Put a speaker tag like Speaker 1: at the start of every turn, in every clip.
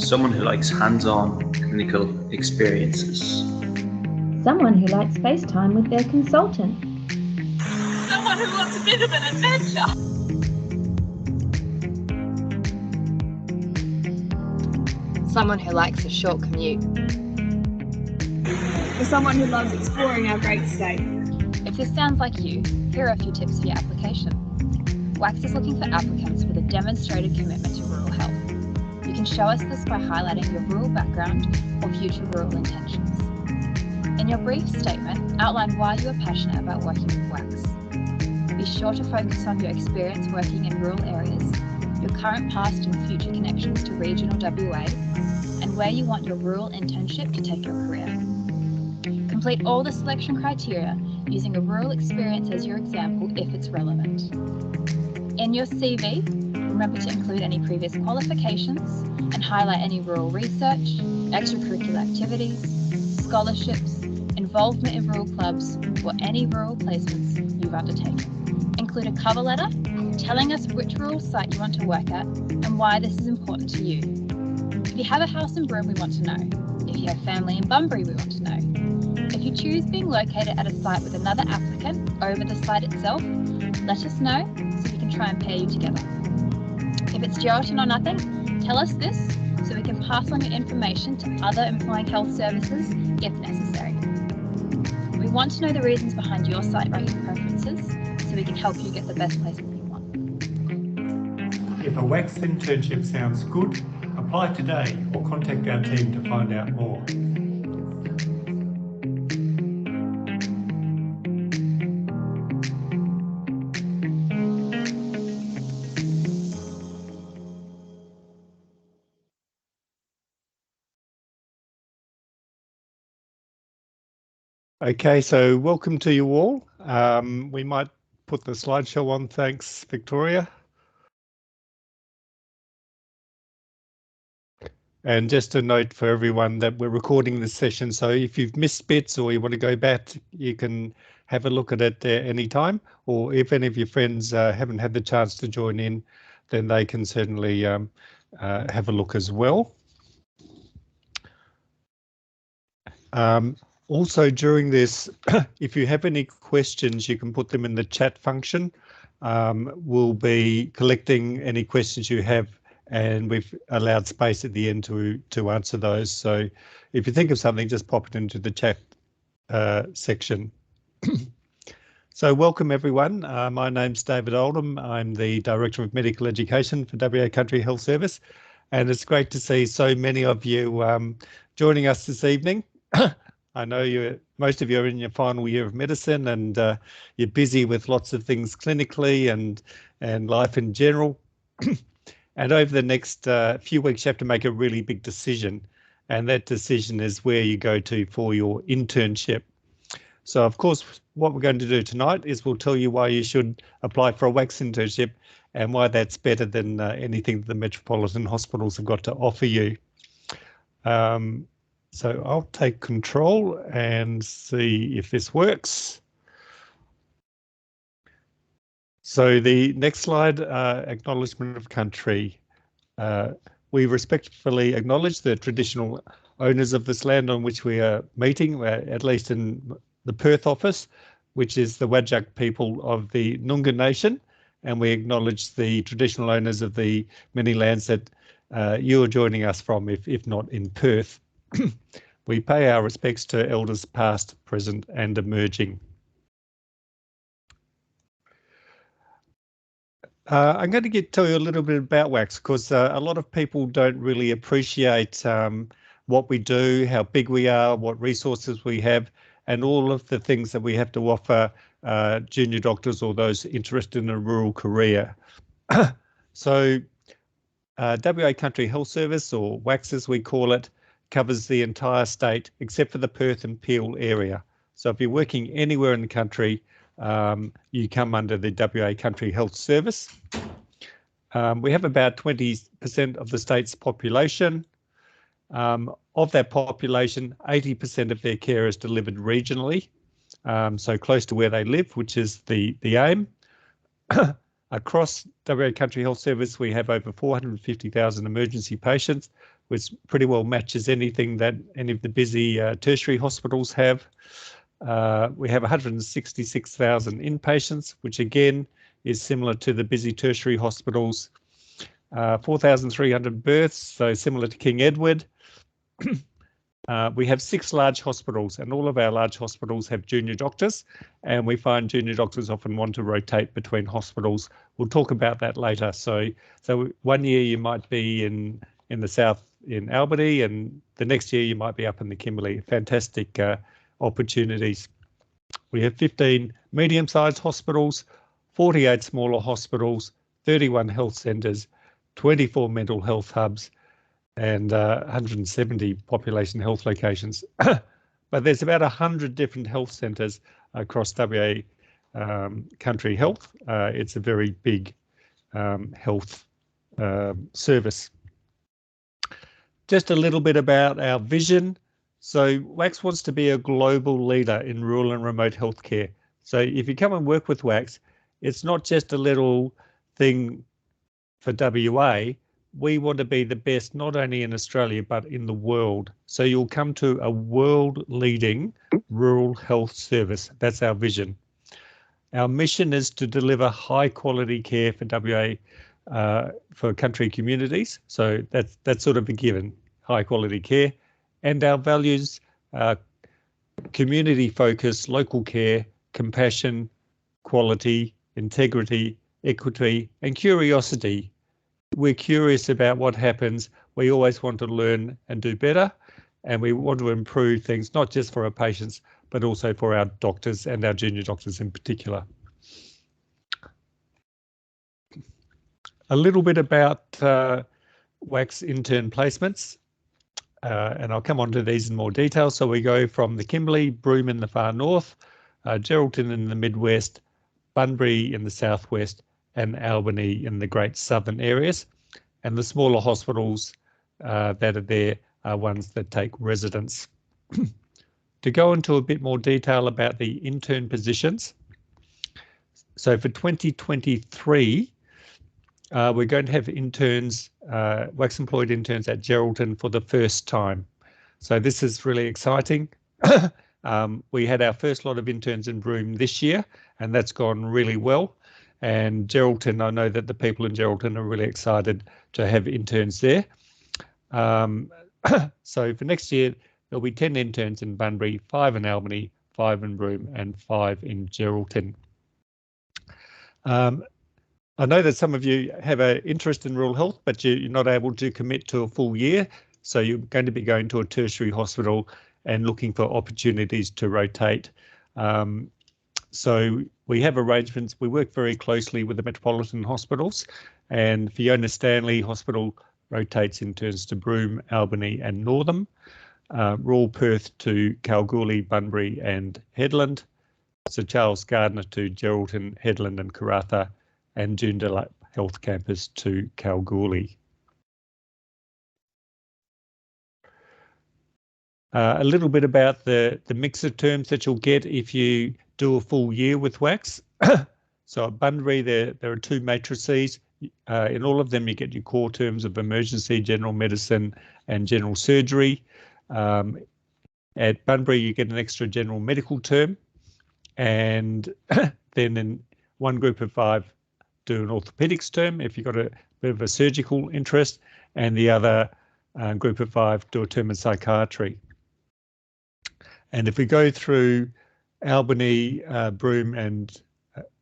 Speaker 1: Someone who likes hands-on clinical experiences.
Speaker 2: Someone who likes FaceTime with their consultant.
Speaker 3: Someone who wants a bit of an adventure.
Speaker 4: Someone who likes a short commute.
Speaker 5: For someone who loves exploring our great state.
Speaker 4: If this sounds like you, here are a few tips for your application. WACHS is looking for applicants with a demonstrated commitment to rural health. You can show us this by highlighting your rural background or future rural intentions. In your brief statement, outline why you are passionate about working with WACHS. Be sure to focus on your experience working in rural areas, your current, past and future connections to regional WA, and where you want your rural internship to take your career. Complete all the selection criteria using a rural experience as your example if it's relevant. In your CV, remember to include any previous qualifications and highlight any rural research, extracurricular activities, scholarships, involvement in rural clubs, or any rural placements you've undertaken. Include a cover letter telling us which rural site you want to work at and why this is important to you. If you have a house in Broome, we want to know. If you have family in Bunbury, we want to know. If you choose being located at a site with another applicant over the site itself, let us know so we can try and pair you together. If it's gelatin or nothing, tell us this so we can pass on your information to other employing health services if necessary. We want to know the reasons behind your site ranking preferences so we can help you get the best placement you want.
Speaker 6: If a WACHS internship sounds good, apply today or contact our team to find out more. Okay, so welcome to you all. We might put the slideshow on. Thanks, Victoria. And just a note for everyone that we're recording this session, so if you've missed bits or you want to go back, you can have a look at it anytime, or if any of your friends haven't had the chance to join in, then they can certainly have a look as well. Also during this, if you have any questions, you can put them in the chat function. We'll be collecting any questions you have, and we've allowed space at the end to answer those. So if you think of something, just pop it into the chat section. So welcome everyone. My name's David Oldham. I'm the Director of Medical Education for WA Country Health Service, and it's great to see so many of you joining us this evening. I know most of you are in your final year of medicine, and you're busy with lots of things clinically and life in general. And over the next few weeks, you have to make a really big decision, and that decision is where you go to for your internship. So, of course, what we're going to do tonight is we'll tell you why you should apply for a WACHS internship and why that's better than anything the metropolitan hospitals have got to offer you. So I'll take control and see if this works. So the next slide, acknowledgement of country. We respectfully acknowledge the traditional owners of this land on which we are meeting, at least in the Perth office, which is the Whadjuk people of the Noongar Nation, and we acknowledge the traditional owners of the many lands that you are joining us from, if not in Perth. We pay our respects to elders past, present and emerging. I'm going to tell you a little bit about WACHS because a lot of people don't really appreciate what we do, how big we are, what resources we have, and all of the things that we have to offer junior doctors or those interested in a rural career. So WA Country Health Service, or WACHS as we call it, covers the entire state except for the Perth and Peel area. So if you're working anywhere in the country, you come under the WA Country Health Service. We have about 20% of the state's population. Of that population, 80% of their care is delivered regionally, so close to where they live, which is the aim. Across WA Country Health Service, we have over 450,000 emergency patients, which pretty well matches anything that any of the busy tertiary hospitals have. We have 166,000 inpatients, which again is similar to the busy tertiary hospitals. 4,300 births, so similar to King Edward. We have 6 large hospitals, and all of our large hospitals have junior doctors, and we find junior doctors often want to rotate between hospitals. We'll talk about that later. So one year you might be in the south in Albany, and the next year you might be up in the Kimberley. Fantastic opportunities. We have 15 medium-sized hospitals, 48 smaller hospitals, 31 health centres, 24 mental health hubs, and 170 population health locations. But there's about 100 different health centres across WA country health. It's a very big health service. Just a little bit about our vision. So WACHS wants to be a global leader in rural and remote healthcare. So if you come and work with WACHS, it's not just a little thing for WA. We want to be the best, not only in Australia, but in the world. So you'll come to a world-leading rural health service. That's our vision. Our mission is to deliver high-quality care for WA, for country communities. So that's sort of a given, high-quality care. And our values are community focus, local care, compassion, quality, integrity, equity, and curiosity. We're curious about what happens. We always want to learn and do better, and we want to improve things, not just for our patients, but also for our doctors and our junior doctors in particular. A little bit about WACHS intern placements, and I'll come on to these in more detail. So we go from the Kimberley, Broome in the far north, Geraldton in the Midwest, Bunbury in the southwest, and Albany in the great southern areas. And the smaller hospitals that are there are ones that take residents. To go into a bit more detail about the intern positions. So for 2023, we're going to have interns, WACHS employed interns at Geraldton for the first time. So this is really exciting. We had our first lot of interns in Broome this year, and that's gone really well. And Geraldton, I know that the people in Geraldton are really excited to have interns there. So for next year, there'll be 10 interns in Bunbury, 5 in Albany, 5 in Broome, and 5 in Geraldton. I know that some of you have an interest in rural health, but you're not able to commit to a full year. So you're going to be going to a tertiary hospital and looking for opportunities to rotate. So we have arrangements. We work very closely with the metropolitan hospitals, and Fiona Stanley Hospital rotates interns to Broome, Albany and Northam. Royal Perth to Kalgoorlie, Bunbury and Headland. Sir Charles Gardner to Geraldton, Headland and Karratha, and Joondalup Health Campus to Kalgoorlie. A little bit about the mix of terms that you'll get if you do a full year with WACHS. So at Bunbury, there are 2 matrices. In all of them, you get your core terms of emergency, general medicine and general surgery. At Bunbury, you get an extra general medical term. And then in one group of 5, do an orthopedics term if you've got a bit of a surgical interest, and the other group of 5 do a term in psychiatry. And if we go through Albany, Broome and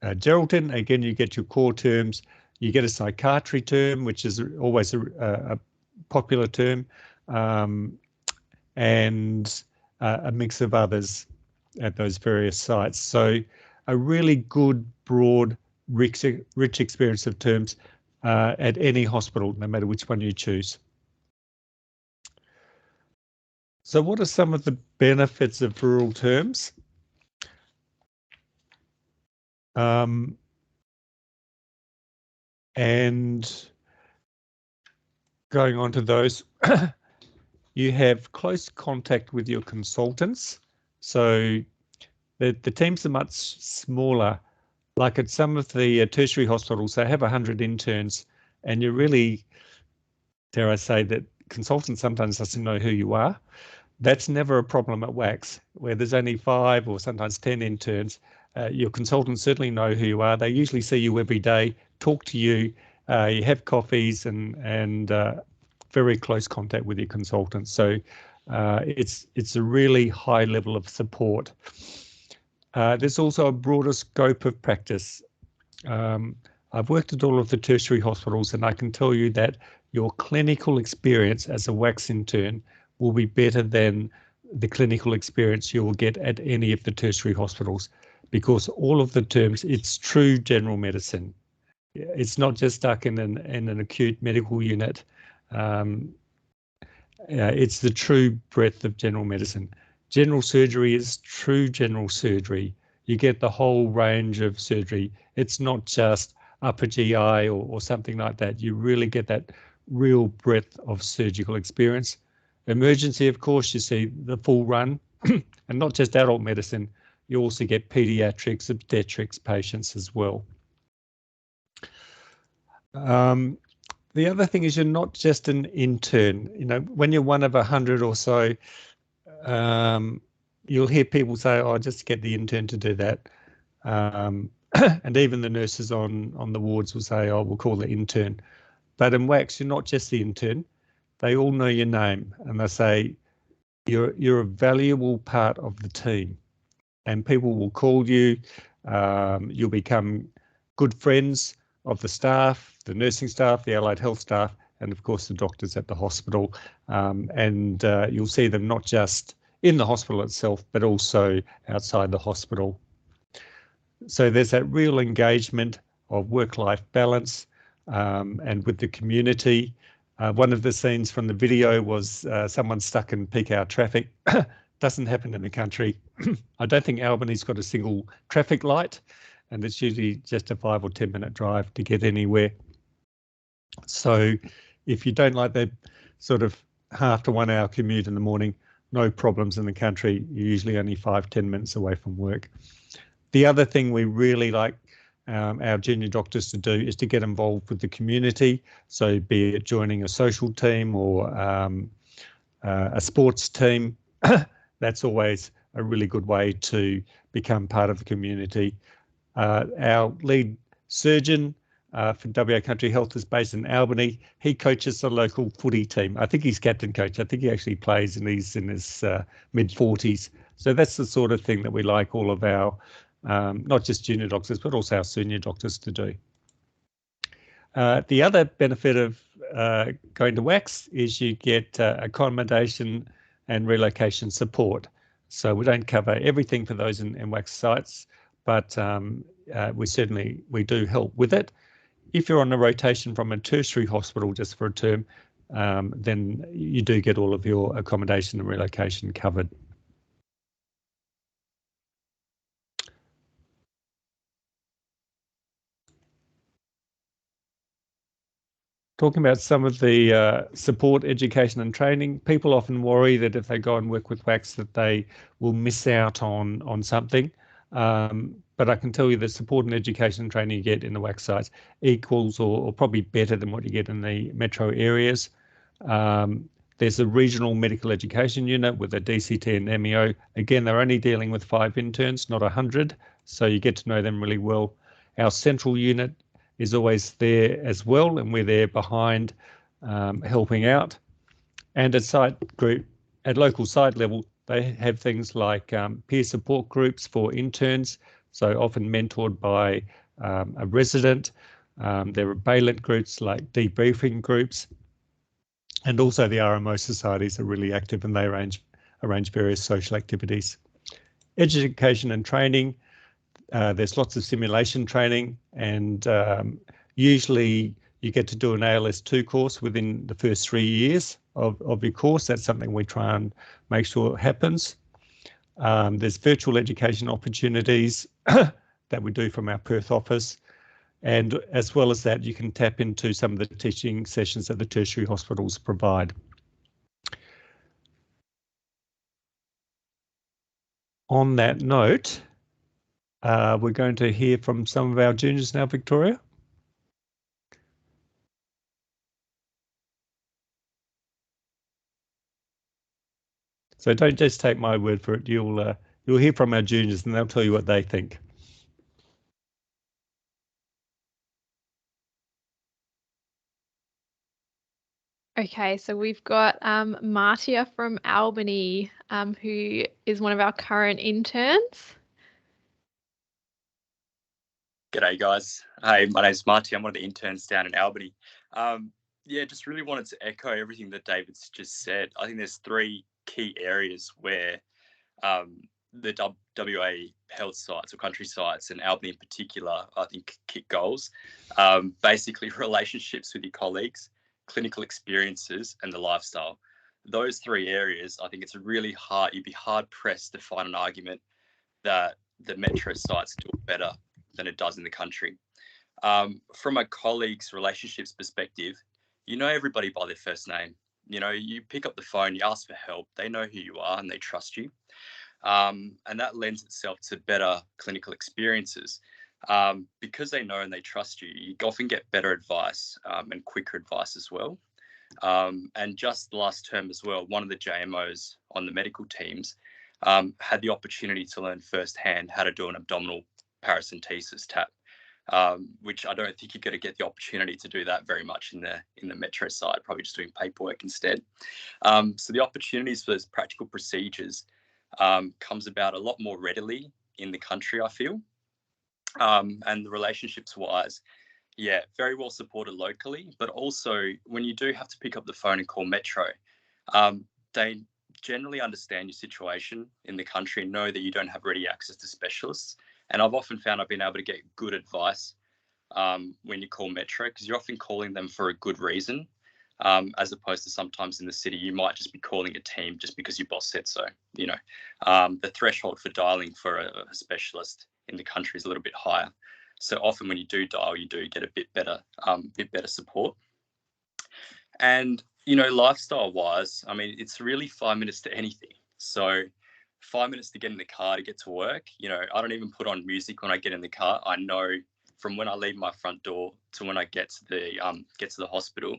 Speaker 6: Geraldton, again, you get your core terms. You get a psychiatry term, which is always a popular term, and a mix of others at those various sites. So a really good, broad, rich experience of terms at any hospital, no matter which one you choose. So what are some of the benefits of rural terms? And going on to those, you have close contact with your consultants. So the teams are much smaller. Like at some of the tertiary hospitals, they have 100 interns, and you really, dare I say, that consultant sometimes doesn't know who you are. That's never a problem at WACHS, where there's only 5 or sometimes 10 interns. Your consultants certainly know who you are. They usually see you every day, talk to you, you have coffees and very close contact with your consultants. So it's a really high level of support. There's also a broader scope of practice. I've worked at all of the tertiary hospitals, and I can tell you that your clinical experience as a WACHS intern will be better than the clinical experience you will get at any of the tertiary hospitals, because all of the terms, it's true general medicine. It's not just stuck in an acute medical unit. It's the true breadth of general medicine. General surgery is true general surgery. You get the whole range of surgery. It's not just upper GI or something like that. You really get that real breadth of surgical experience. Emergency, of course, you see the full run, and not just adult medicine. You also get pediatrics, obstetrics patients as well. The other thing is you're not just an intern. You know, when you're one of 100 or so, you'll hear people say, "Oh, just get the intern to do that." And even the nurses on the wards will say, "Oh, we'll call the intern." But in WACHS, you're not just the intern. They all know your name, and they say you're a valuable part of the team, and people will call you. You'll become good friends of the staff, the nursing staff, the allied health staff, and of course the doctors at the hospital. And you'll see them not just in the hospital itself, but also outside the hospital. So there's that real engagement of work-life balance and with the community. One of the scenes from the video was someone stuck in peak hour traffic. Doesn't happen in the country. I don't think Albany's got a single traffic light, and it's usually just a 5 or 10 minute drive to get anywhere. So if you don't like that sort of half to 1 hour commute in the morning, no problems in the country. You're usually only 5-10 minutes away from work. The other thing we really like our junior doctors to do is to get involved with the community. So be it joining a social team or a sports team, that's always a really good way to become part of the community. Our lead surgeon for WA Country Health is based in Albany. He coaches the local footy team. I think he's captain coach. I think he actually plays and he's in his mid-40s. So that's the sort of thing that we like all of our not just junior doctors, but also our senior doctors to do. The other benefit of going to WACHS is you get accommodation and relocation support. So we don't cover everything for those in WACHS sites, but we do help with it. If you're on a rotation from a tertiary hospital just for a term, then you do get all of your accommodation and relocation covered. Talking about some of the support, education and training, people often worry that if they go and work with WACHS that they will miss out on something. But I can tell you the support and education and training you get in the WACHS sites equals or probably better than what you get in the metro areas. There's a regional medical education unit with a DCT and MEO. Again, they're only dealing with 5 interns, not 100. So you get to know them really well. Our central unit is always there as well, and we're there behind helping out. And at local site level, they have things like peer support groups for interns, so often mentored by a resident. There are Baylet groups like debriefing groups, and also the RMO societies are really active and they arrange various social activities. Education and training. There's lots of simulation training, and usually you get to do an ALS2 course within the first 3 years of your course. That's something we try and make sure happens. There's virtual education opportunities that we do from our Perth office. And as well as that, you can tap into some of the teaching sessions that the tertiary hospitals provide. On that note, we're going to hear from some of our juniors now, Victoria. So don't just take my word for it. You'll hear from our juniors and they'll tell you what they think.
Speaker 7: Okay, so we've got Martia from Albany, who is one of our current interns.
Speaker 8: G'day guys. Hey, my name's Marty. I'm one of the interns down in Albany. Yeah, just really wanted to echo everything that David's just said. I think there's three key areas where the WA health sites or country sites, and Albany in particular, I think kick goals. Basically relationships with your colleagues, clinical experiences, and the lifestyle. Those three areas, I think it's really hard, you'd be hard pressed to find an argument that the metro sites do better than it does in the country. From a colleagues' relationships perspective, you know everybody by their first name. You know, you pick up the phone, you ask for help, they know who you are and they trust you. And that lends itself to better clinical experiences. Because they know and they trust you, you often get better advice and quicker advice as well. And just last term as well, one of the JMOs on the medical teams had the opportunity to learn firsthand how to do an abdominal paracentesis tap, which I don't think you're going to get the opportunity to do that very much in the metro side, probably just doing paperwork instead. So the opportunities for those practical procedures comes about a lot more readily in the country, I feel. And the relationships wise, yeah, very well supported locally, but also when you do have to pick up the phone and call Metro, they generally understand your situation in the country and know that you don't have ready access to specialists. And I've often found I've been able to get good advice when you call Metro, because you're often calling them for a good reason, as opposed to sometimes in the city, you might just be calling a team just because your boss said so. You know, the threshold for dialing for a specialist in the country is a little bit higher. So often when you do dial, you do get a bit better support. And, you know, lifestyle wise, I mean, it's really 5 minutes to anything. So 5 minutes to get in the car to get to work. You know, I don't even put on music when I get in the car. I know from when I leave my front door to when I get to the hospital,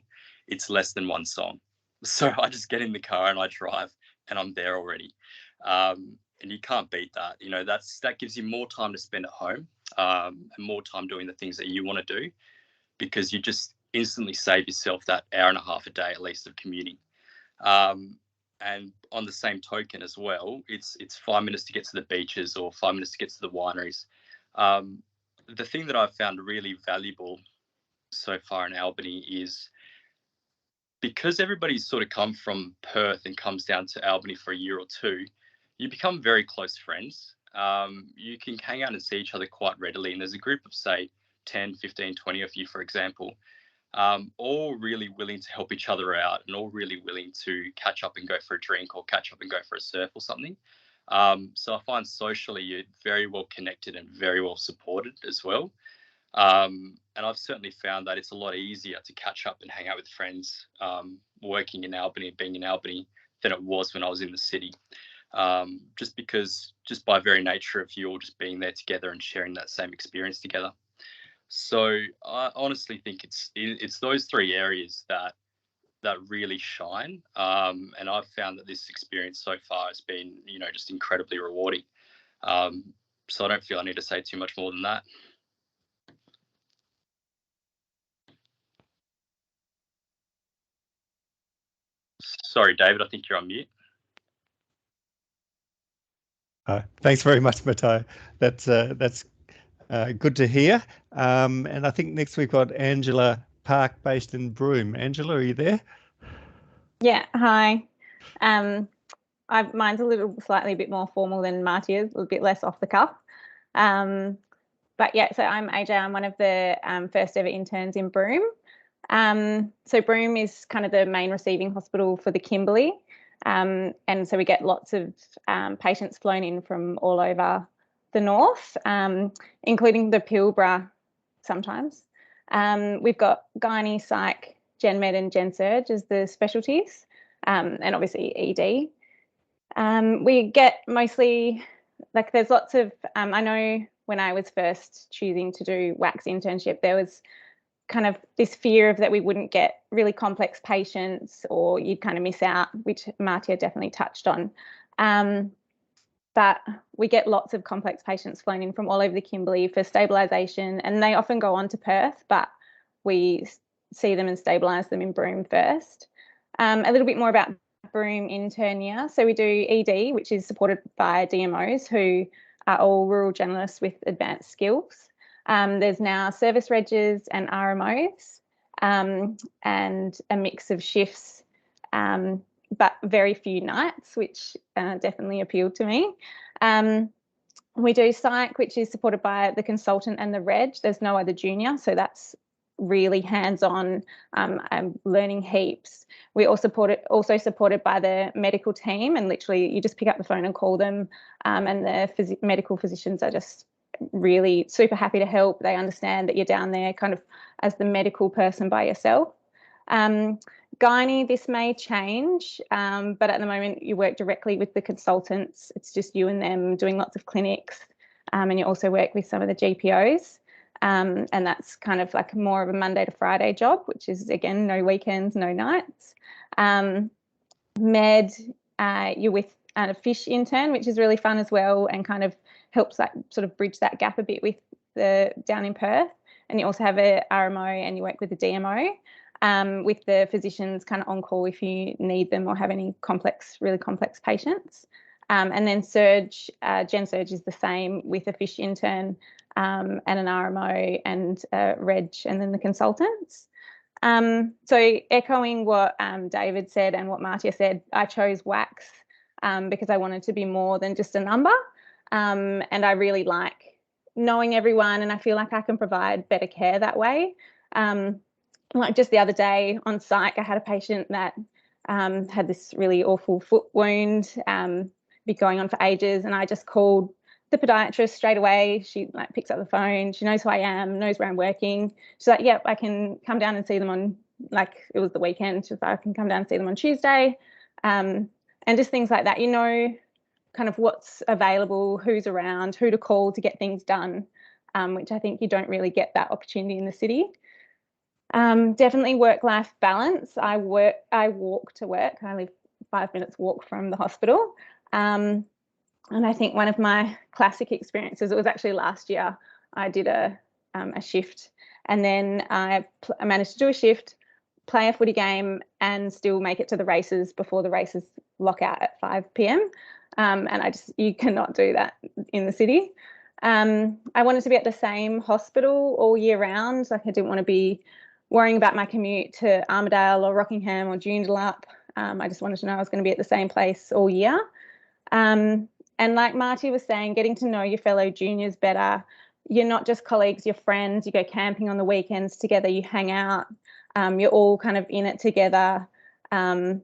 Speaker 8: it's less than one song. So I just get in the car and I drive and I'm there already. And you can't beat that. You know, that gives you more time to spend at home and more time doing the things that you want to do, because you just instantly save yourself that hour and a half a day at least of commuting. And on the same token as well, it's 5 minutes to get to the beaches or 5 minutes to get to the wineries. The thing that I've found really valuable so far in Albany is because everybody's sort of come from Perth and comes down to Albany for a year or two, you become very close friends. You can hang out and see each other quite readily. And there's a group of, say, 10, 15, 20 of you, for example, all really willing to help each other out and all really willing to catch up and go for a drink or catch up and go for a surf or something. So I find socially you're very well connected and very well supported as well. And I've certainly found that it's a lot easier to catch up and hang out with friends working in Albany, being in Albany, than it was when I was in the city. Just by very nature of you all just being there together and sharing that same experience together. So I honestly think it's those three areas that really shine. And I've found that this experience so far has been, you know, just incredibly rewarding. So I don't feel I need to say too much more than that. Sorry, David, I think you're on mute.
Speaker 6: Thanks very much, Matteo. That's good to hear. And I think next we've got Angela Park based in Broome. Angela, are you there?
Speaker 9: Yeah, hi. Mine's slightly a bit more formal than Martia's, a bit less off the cuff. But yeah, so I'm AJ. I'm one of the first ever interns in Broome. So Broome is kind of the main receiving hospital for the Kimberley. And so we get lots of patients flown in from all over the north, including the Pilbara sometimes. We've got gynae, psych, gen med and gen surg as the specialties, and obviously ED. We get mostly, like there's lots of, I know when I was first choosing to do WACHS internship, there was kind of this fear of that we wouldn't get really complex patients or you'd kind of miss out, which Martia definitely touched on. But we get lots of complex patients flown in from all over the Kimberley for stabilisation, and they often go on to Perth, but we see them and stabilise them in Broome first. A little bit more about Broome intern year. So we do ED, which is supported by DMOs who are all rural generalists with advanced skills. There's now service regs and RMOs and a mix of shifts, but very few nights, which definitely appealed to me. We do psych, which is supported by the consultant and the reg. There's no other junior, so that's really hands-on, learning heaps. We also supported by the medical team, and literally you just pick up the phone and call them, and the medical physicians are just really super happy to help. They understand that you're down there kind of as the medical person by yourself. Gynae, this may change, but at the moment you work directly with the consultants. It's just you and them doing lots of clinics, and you also work with some of the GPOs. And that's kind of like more of a Monday to Friday job, which is, again, no weekends, no nights. Med, you're with a fish intern, which is really fun as well, and kind of helps that sort of bridge that gap a bit with the down in Perth. And you also have a RMO and you work with the DMO, with the physicians kind of on call if you need them or have any really complex patients. And then Surge, Gen Surge is the same with a fish intern and an RMO and a reg and then the consultants. So echoing what David said and what Martia said, I chose WACHS because I wanted to be more than just a number. And I really like knowing everyone, and I feel like I can provide better care that way. Like just the other day on psych, I had a patient that had this really awful foot wound, been going on for ages, and I just called the podiatrist straight away. She like picks up the phone, she knows who I am, knows where I'm working. She's like, yep, I can come down and see them on, like, it was the weekend. She's like, I can come down and see them on Tuesday. And just things like that, you know, kind of what's available, who's around, who to call to get things done, which I think you don't really get that opportunity in the city. Definitely work-life balance. I walk to work. I live 5 minutes walk from the hospital. And I think one of my classic experiences, it was actually last year, I did a shift, and then I managed to do a shift, play a footy game, and still make it to the races before the races lock out at 5 p.m. And you cannot do that in the city. I wanted to be at the same hospital all year round. Like, I didn't want to be worrying about my commute to Armidale or Rockingham or Joondalup. I just wanted to know I was going to be at the same place all year. And like Marty was saying, getting to know your fellow juniors better. You're not just colleagues, you're friends. You go camping on the weekends together, you hang out. You're all kind of in it together. And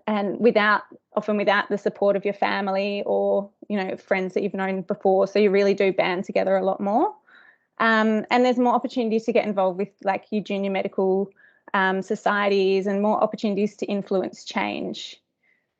Speaker 9: often without the support of your family or, you know, friends that you've known before. So you really do band together a lot more. And there's more opportunities to get involved with, like, your junior medical societies, and more opportunities to influence change.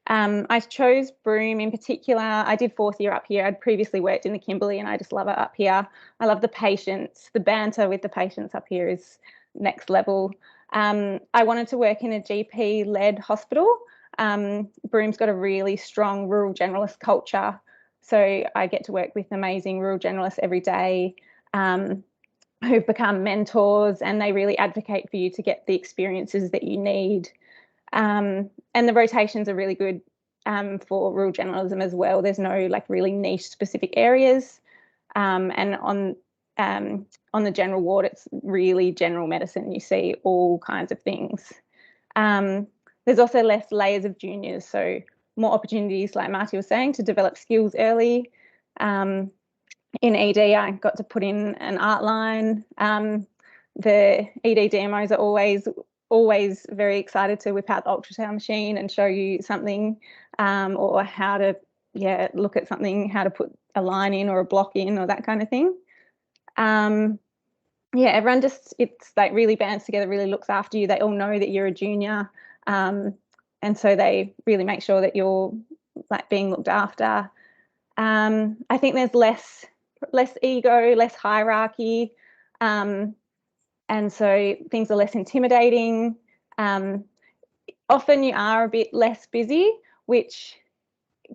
Speaker 9: I chose Broome in particular. I did 4th year up here. I'd previously worked in the Kimberley, and I just love it up here. I love the patients. The banter with the patients up here is next level. I wanted to work in a GP-led hospital. Broome's got a really strong rural generalist culture, so I get to work with amazing rural generalists every day, who've become mentors, and they really advocate for you to get the experiences that you need. And the rotations are really good for rural generalism as well. There's no like really niche specific areas, and on the general ward, it's really general medicine. You see all kinds of things. There's also less layers of juniors, so more opportunities, like Marty was saying, to develop skills early. In ED, I got to put in an art line. The ED DMOs are always very excited to whip out the ultrasound machine and show you something, or how to look at something, how to put a line in or a block in or that kind of thing. Everyone it's like really bands together, really looks after you. They all know that you're a junior, and so they really make sure that you're like being looked after. I think there's less ego, less hierarchy, and And so things are less intimidating. Often you are a bit less busy, which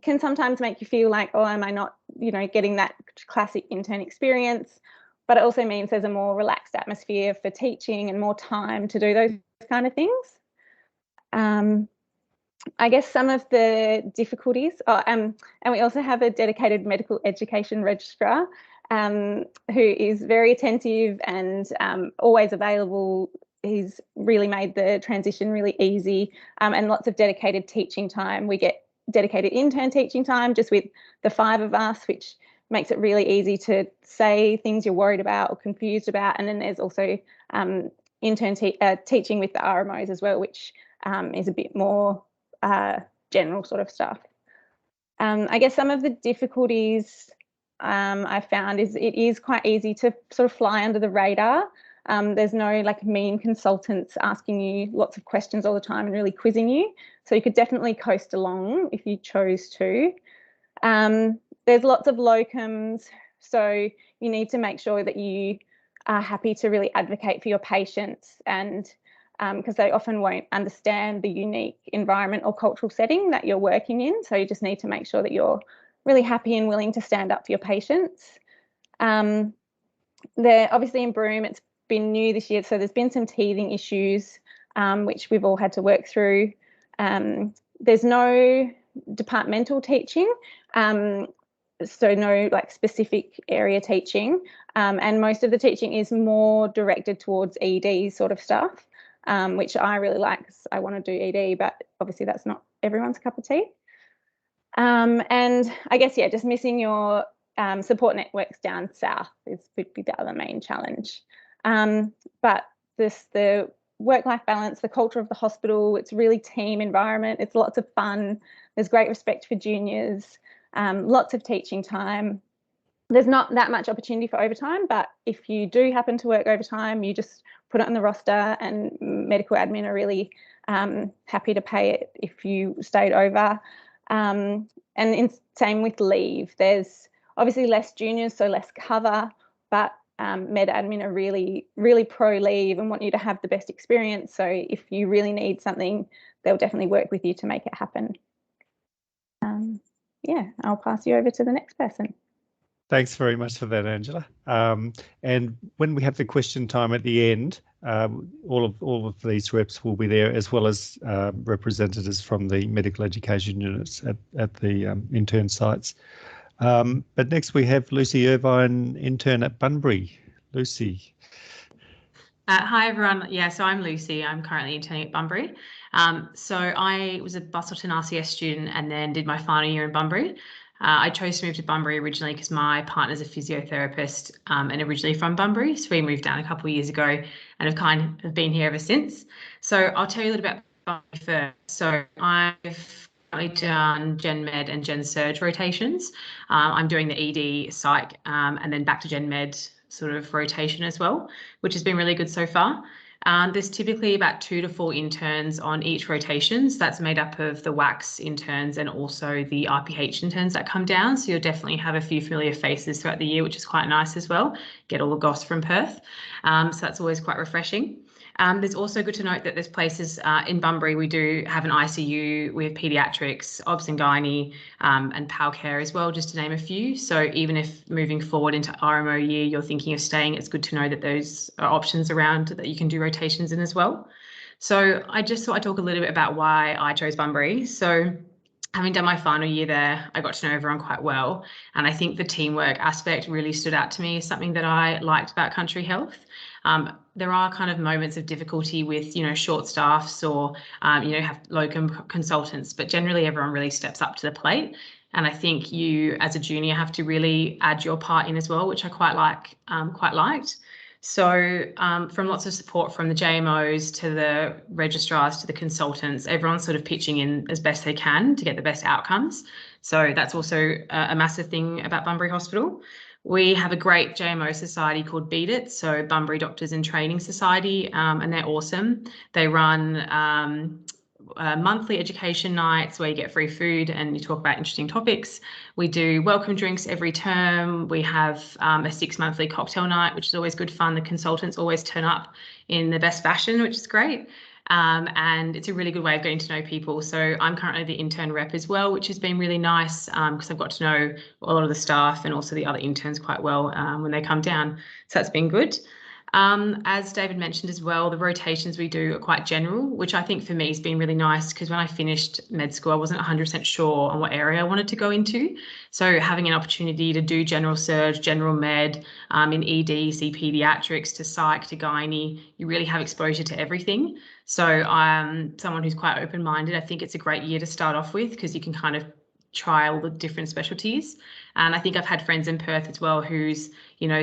Speaker 9: can sometimes make you feel like, oh, am I not, getting that classic intern experience? But it also means there's a more relaxed atmosphere for teaching and more time to do those kind of things. I guess some of the difficulties, and we also have a dedicated medical education registrar who is very attentive and always available. He's really made the transition really easy, and lots of dedicated teaching time. We get dedicated intern teaching time just with the 5 of us, which makes it really easy to say things you're worried about or confused about. And then there's also intern teaching with the RMOs as well, which is a bit more general sort of stuff. I guess some of the difficulties I found is it is quite easy to sort of fly under the radar. There's no like mean consultants asking you lots of questions all the time and really quizzing you. So you could definitely coast along if you chose to. There's lots of locums, so you need to make sure that you are happy to really advocate for your patients, and because they often won't understand the unique environment or cultural setting that you're working in. So you just need to make sure that you're really happy and willing to stand up for your patients. They're obviously in Broome, it's been new this year, so there's been some teething issues which we've all had to work through. There's no departmental teaching, so no like specific area teaching, and most of the teaching is more directed towards ED sort of stuff, which I really like because I want to do ED, but obviously that's not everyone's cup of tea. And I guess, yeah, just missing your support networks down south would be the other main challenge. But the work-life balance, the culture of the hospital, it's really team environment. It's lots of fun. There's great respect for juniors, lots of teaching time. There's not that much opportunity for overtime, but if you do happen to work overtime, you just put it on the roster, and medical admin are really happy to pay it if you stayed over. And same with leave. There's obviously less juniors, so less cover, but med admin are really, really pro leave and want you to have the best experience. So if you really need something, they'll definitely work with you to make it happen. Yeah, I'll pass you over to the next person.
Speaker 6: Thanks very much for that, Angela. And when we have the question time at the end, all of these reps will be there, as well as representatives from the medical education units at the intern sites. But next we have Lucy Irvine, intern at Bunbury. Lucy.
Speaker 10: Hi everyone. Yeah, so I'm Lucy. I'm currently interning at Bunbury. So I was a Busselton RCS student and then did my final year in Bunbury. I chose to move to Bunbury originally because my partner's a physiotherapist and originally from Bunbury. So we moved down a couple of years ago and have kind of been here ever since. So I'll tell you a little bit about Bunbury first. So I've done Gen Med and Gen Surg rotations. I'm doing the ED psych and then back to Gen Med sort of rotation as well, which has been really good so far. There's typically about 2 to 4 interns on each rotation. So that's made up of the WACHS interns and also the RPH interns that come down. So you'll definitely have a few familiar faces throughout the year, which is quite nice as well. Get all the goss from Perth. So that's always quite refreshing. There's also good to note that there's places in Bunbury, we do have an ICU, we have paediatrics, obs and gynae, and PAL care as well, just to name a few. So even if moving forward into RMO year, you're thinking of staying, it's good to know that those are options around that you can do rotations in as well. So I just thought I'd talk a little bit about why I chose Bunbury. So having done my final year there, I got to know everyone quite well. And I think the teamwork aspect really stood out to me as something that I liked about Country Health. There are kind of moments of difficulty with, short staffs or, have locum consultants, but generally everyone really steps up to the plate. And I think you as a junior have to really add your part in as well, which I quite liked. So from lots of support from the JMOs to the registrars to the consultants, everyone's sort of pitching in as best they can to get the best outcomes. So that's also a massive thing about Bunbury Hospital. We have a great JMO society called Beat It, so Bunbury Doctors in Training Society, and they're awesome. They run monthly education nights where you get free food and you talk about interesting topics. We do welcome drinks every term. We have a 6 monthly cocktail night, which is always good fun. The consultants always turn up in the best fashion, which is great. And it's a really good way of getting to know people. So I'm currently the intern rep as well, which has been really nice because I've got to know a lot of the staff and also the other interns quite well when they come down. So that's been good. As David mentioned as well, the rotations we do are quite general, which I think for me has been really nice because when I finished med school, I wasn't 100% sure on what area I wanted to go into. So having an opportunity to do general surge, general med, in ED, see pediatrics to psych to gynae, you really have exposure to everything. So I'm someone who's quite open-minded. I think it's a great year to start off with because you can kind of try all the different specialties. And I think I've had friends in Perth as well who's,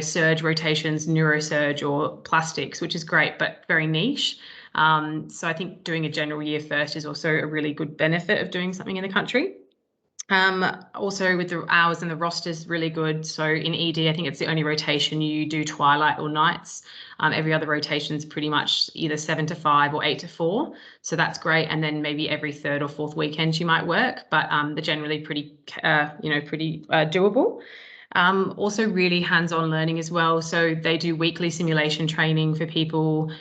Speaker 10: surge rotations, neurosurge or plastics, which is great, but very niche. So I think doing a general year first is also a really good benefit of doing something in the country. Also with the hours and the rosters really good. So in ED, I think it's the only rotation you do twilight or nights. Every other rotation is pretty much either 7 to 5 or 8 to 4. So that's great. And then maybe every third or fourth weekend you might work, but they're generally pretty doable. Also really hands-on learning as well. So they do weekly simulation training for people.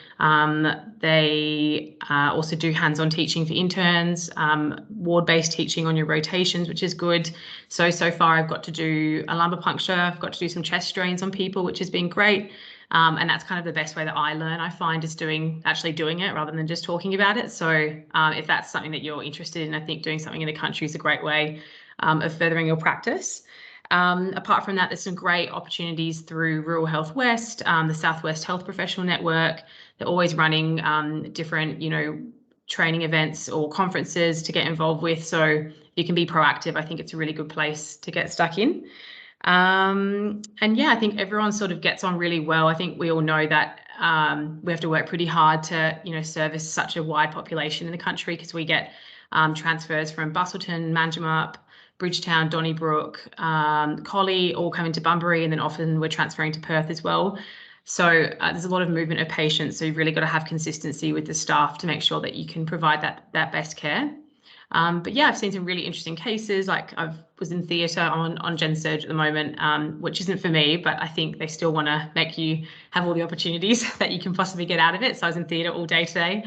Speaker 10: They also do hands-on teaching for interns, ward-based teaching on your rotations, which is good. So far I've got to do a lumbar puncture. I've got to do some chest strains on people, which has been great. And that's kind of the best way that I learn, I find, is actually doing it rather than just talking about it. So if that's something that you're interested in, I think doing something in the country is a great way of furthering your practice. Apart from that, there's some great opportunities through Rural Health West, the Southwest Health Professional Network. They're always running different, training events or conferences to get involved with. So you can be proactive. I think it's a really good place to get stuck in. And yeah, I think everyone sort of gets on really well. I think we all know that we have to work pretty hard to, service such a wide population in the country because we get transfers from Busselton, Manjimup, Bridgetown, Donnybrook, Collie, all coming to Bunbury, and then often we're transferring to Perth as well. So there's a lot of movement of patients, so you've really got to have consistency with the staff to make sure that you can provide that best care. But yeah, I've seen some really interesting cases. Like I was in theatre on Gen Surge at the moment, which isn't for me, but I think they still want to make you have all the opportunities that you can possibly get out of it. So I was in theatre all day today,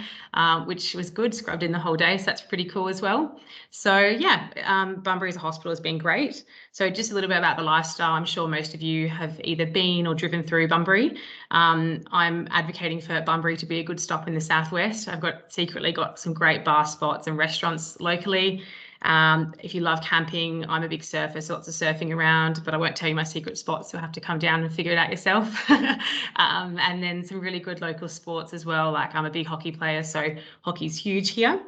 Speaker 10: which was good, scrubbed in the whole day. So that's pretty cool as well. So yeah, Bunbury as a hospital has been great. So just a little bit about the lifestyle. I'm sure most of you have either been or driven through Bunbury. I'm advocating for Bunbury to be a good stop in the southwest. I've secretly got some great bar spots and restaurants locally. If you love camping, I'm a big surfer, so lots of surfing around, but I won't tell you my secret spots. You'll have to come down and figure it out yourself. And then some really good local sports as well. Like I'm a big hockey player, so hockey's huge here.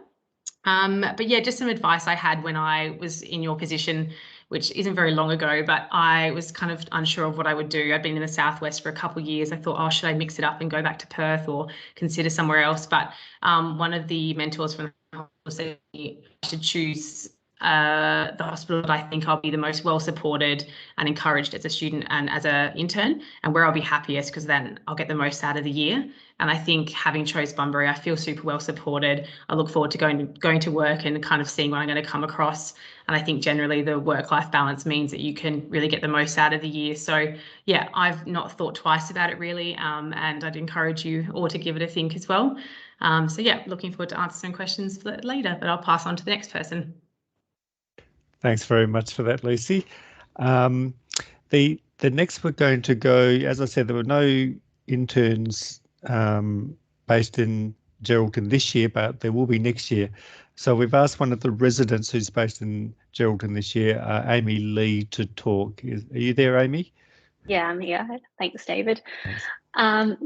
Speaker 10: But yeah, just some advice I had when I was in your position, which isn't very long ago, but I was kind of unsure of what I would do. I'd been in the southwest for a couple of years. I thought, oh, should I mix it up and go back to Perth or consider somewhere else? But one of the mentors from the hospital said I should choose the hospital that I think I'll be the most well supported and encouraged as a student and as an intern, and where I'll be happiest, because then I'll get the most out of the year. And I think having chose Bunbury, I feel super well supported. I look forward to going to work and kind of seeing what I'm going to come across. And I think generally the work-life balance means that you can really get the most out of the year. So yeah, I've not thought twice about it really, and I'd encourage you all to give it a think as well. So yeah, looking forward to answer some questions for that later, but I'll pass on to the next person.
Speaker 6: Thanks very much for that, Lucy. The next we're going to go, as I said, there were no interns based in Geraldton this year, but there will be next year. So we've asked one of the residents who's based in Geraldton this year, Amy Lee, to talk. Are you there, Amy?
Speaker 11: Yeah, I'm here. Thanks, David.
Speaker 6: Thanks.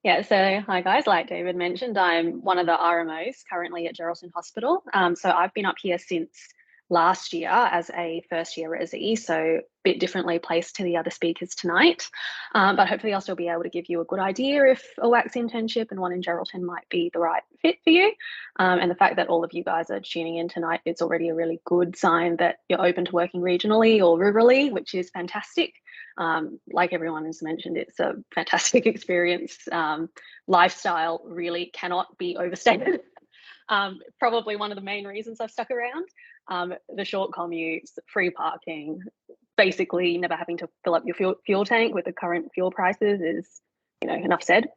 Speaker 11: Yeah, so hi guys, like David mentioned, I'm one of the RMOs currently at Geraldton Hospital. So I've been up here since last year as a first year resi, so a bit differently placed to the other speakers tonight. But hopefully I'll still be able to give you a good idea if a WACHS internship and one in Geraldton might be the right fit for you. And the fact that all of you guys are tuning in tonight, it's already a really good sign that you're open to working regionally or rurally, which is fantastic. Like everyone has mentioned, it's a fantastic experience. Lifestyle really cannot be overstated. Probably one of the main reasons I've stuck around. The short commutes, free parking, basically never having to fill up your fuel tank with the current fuel prices is, enough said.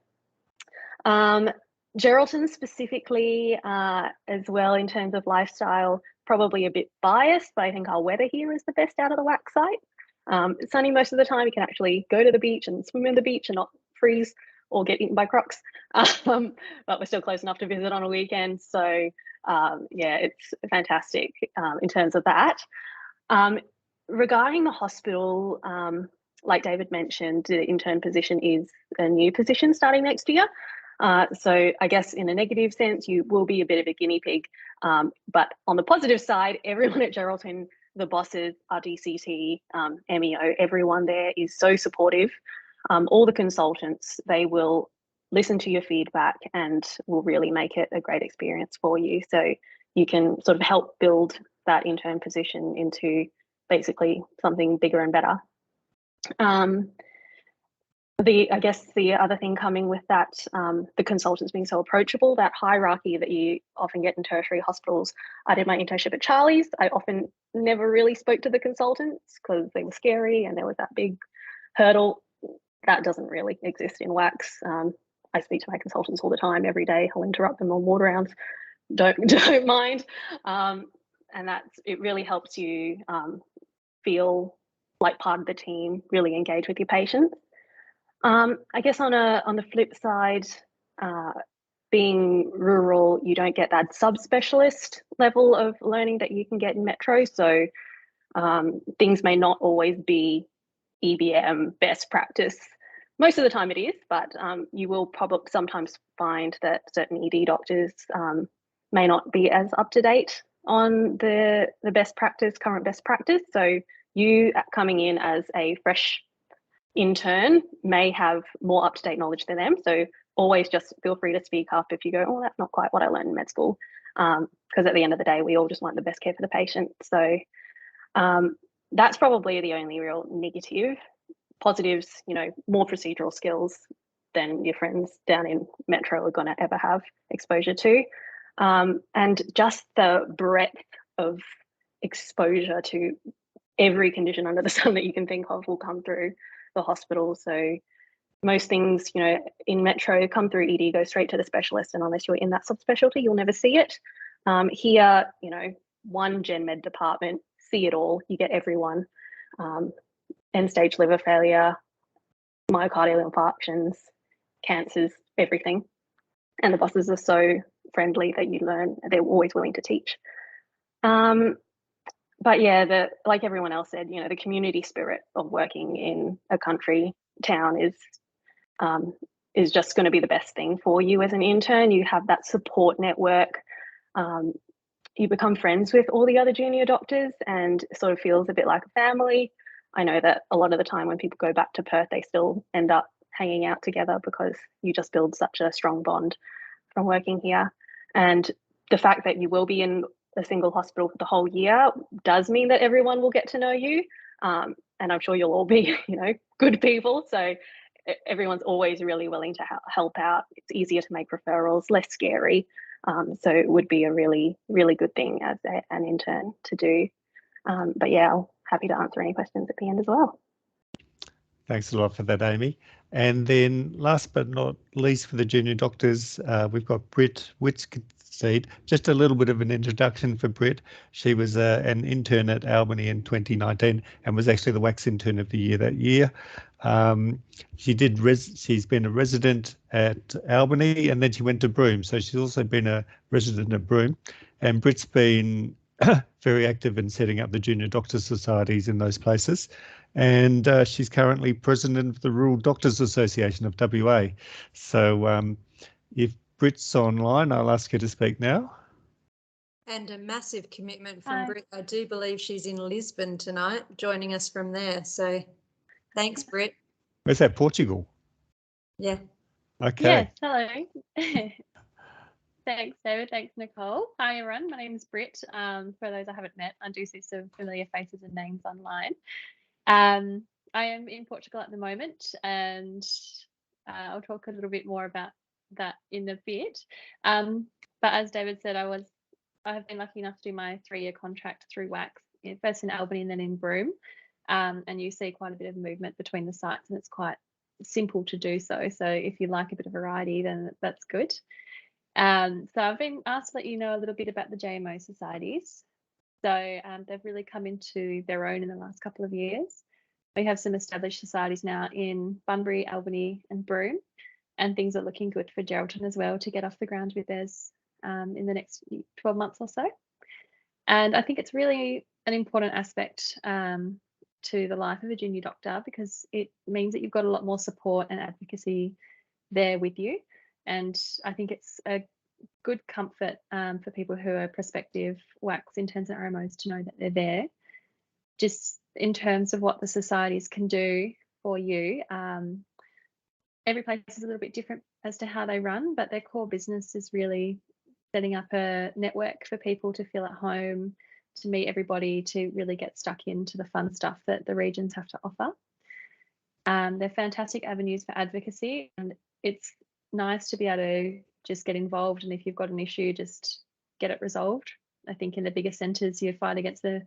Speaker 11: Geraldton specifically, as well, in terms of lifestyle, probably a bit biased, but I think our weather here is the best out of the WACHS site. It's sunny most of the time. You can actually go to the beach and swim in the beach and not freeze or get eaten by crocs. But we're still close enough to visit on a weekend. So yeah, it's fantastic in terms of that. Regarding the hospital, like David mentioned, the intern position is a new position starting next year. So I guess in a negative sense, you will be a bit of a guinea pig. But on the positive side, everyone at Geraldton, the bosses, our DCT, MEO, everyone there is so supportive. All the consultants, they will listen to your feedback and will really make it a great experience for you. So you can sort of help build that intern position into basically something bigger and better. I guess the other thing coming with that, the consultants being so approachable, that hierarchy that you often get in tertiary hospitals. I did my internship at Charlie's. I often never really spoke to the consultants because they were scary and there was that big hurdle. That doesn't really exist in WACHS. I speak to my consultants all the time, every day. I'll interrupt them on ward rounds. Don't mind. And it really helps you feel like part of the team, really engage with your patients. I guess on the flip side, being rural, you don't get that subspecialist level of learning that you can get in metro. So things may not always be EBM best practice. Most of the time it is, but you will probably sometimes find that certain ED doctors may not be as up to date on the best practice, current best practice. So you coming in as a fresh intern may have more up-to-date knowledge than them. So always just feel free to speak up if you go, oh, that's not quite what I learned in med school. Because at the end of the day, we all just want the best care for the patient. So that's probably the only real negative. Positives, more procedural skills than your friends down in metro are going to ever have exposure to. And just the breadth of exposure to every condition under the sun that you can think of will come through the hospital. So most things, in metro come through ED, go straight to the specialist, and unless you're in that subspecialty, you'll never see it. Here, one gen med department, see it all. You get everyone. End-stage liver failure, myocardial infarctions, cancers, everything. And the bosses are so friendly that you learn. They're always willing to teach. But yeah, like everyone else said, the community spirit of working in a country town is just going to be the best thing for you as an intern. You have that support network. You become friends with all the other junior doctors and it sort of feels a bit like a family. I know that a lot of the time when people go back to Perth, they still end up hanging out together because you just build such a strong bond from working here. And the fact that you will be in a single hospital for the whole year does mean that everyone will get to know you. And I'm sure you'll all be, good people. So everyone's always really willing to help out. It's easier to make referrals, less scary. So it would be a really, really good thing as an intern to do. But yeah, I'll happy to answer any questions at the end as well.
Speaker 6: Thanks a lot for that, Amy. And then last but not least for the junior doctors, we've got Britt Whitseed. Just a little bit of an introduction for Britt. She was an intern at Albany in 2019 and was actually the WACHS intern of the year that year. She's been a resident at Albany and then she went to Broome. So she's also been a resident at Broome. And Britt's been very active in setting up the junior doctors societies in those places. And she's currently president of the Rural Doctors Association of WA. So if Britt's online, I'll ask her to speak now.
Speaker 12: And a massive commitment from Britt. I do believe she's in Lisbon tonight, joining us from there. So thanks, Britt.
Speaker 6: Where's that, Portugal?
Speaker 12: Yeah.
Speaker 6: Okay.
Speaker 13: Yes, hello. Thanks, David. Thanks, Nicole. Hi, everyone. My name is Britt. For those I haven't met, I do see some familiar faces and names online. I am in Portugal at the moment, and I'll talk a little bit more about that in a bit. But as David said, I have been lucky enough to do my 3-year contract through WACHS, first in Albany and then in Broome. And you see quite a bit of movement between the sites, and it's quite simple to do so. So if you like a bit of variety, then that's good. So I've been asked to let you know a little bit about the JMO societies. So they've really come into their own in the last couple of years. We have some established societies now in Bunbury, Albany and Broome, and things are looking good for Geraldton as well to get off the ground with theirs in the next 12 months or so. And I think it's really an important aspect to the life of a junior doctor, because it means that you've got a lot more support and advocacy there with you. And I think it's a good comfort for people who are prospective WACHS interns and RMOs to know that they're there. Just in terms of what the societies can do for you, every place is a little bit different as to how they run, but their core business is really setting up a network for people to feel at home, to meet everybody, to really get stuck into the fun stuff that the regions have to offer. They're fantastic avenues for advocacy, and it's nice to be able to just get involved, and if you've got an issue, just get it resolved. I think in the bigger centres you fight against the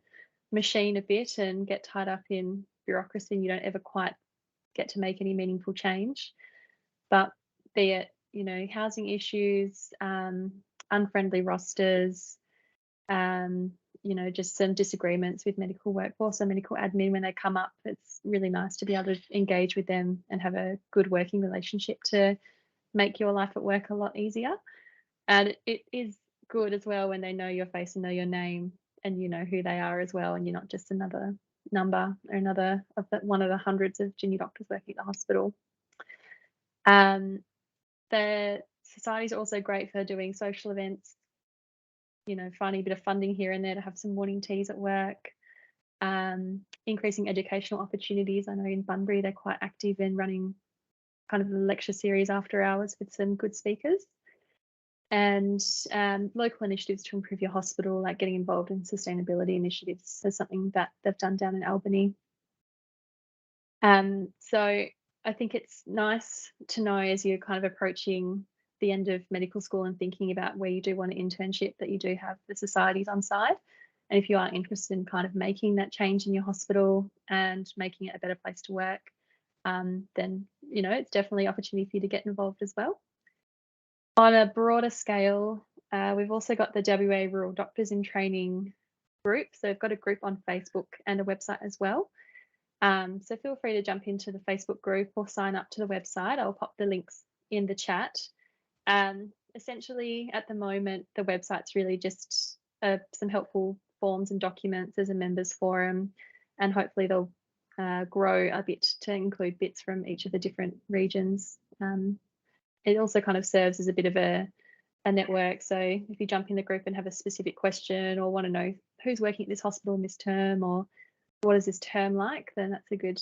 Speaker 13: machine a bit and get tied up in bureaucracy, and you don't ever quite get to make any meaningful change. But be it, housing issues, unfriendly rosters, just some disagreements with medical workforce or medical admin when they come up, it's really nice to be able to engage with them and have a good working relationship to make your life at work a lot easier. And it is good as well when they know your face and know your name and you know who they are as well, and you're not just another number or one of the hundreds of junior doctors working at the hospital. The societies are also great for doing social events, finding a bit of funding here and there to have some morning teas at work, increasing educational opportunities. I know in Bunbury they're quite active in running kind of a lecture series after hours with some good speakers, and local initiatives to improve your hospital, like getting involved in sustainability initiatives is something that they've done down in Albany. So I think it's nice to know as you're kind of approaching the end of medical school and thinking about where you do want an internship, that you do have the societies on side. And if you are interested in kind of making that change in your hospital and making it a better place to work, then, it's definitely an opportunity for you to get involved as well. On a broader scale, we've also got the WA Rural Doctors in Training group. So we've got a group on Facebook and a website as well. So feel free to jump into the Facebook group or sign up to the website. I'll pop the links in the chat. Essentially, at the moment, the website's really just some helpful forms and documents. There's a members forum, and hopefully they'll grow a bit to include bits from each of the different regions. It also kind of serves as a bit of a network. So if you jump in the group and have a specific question or want to know who's working at this hospital in this term, or what is this term like, then that's a good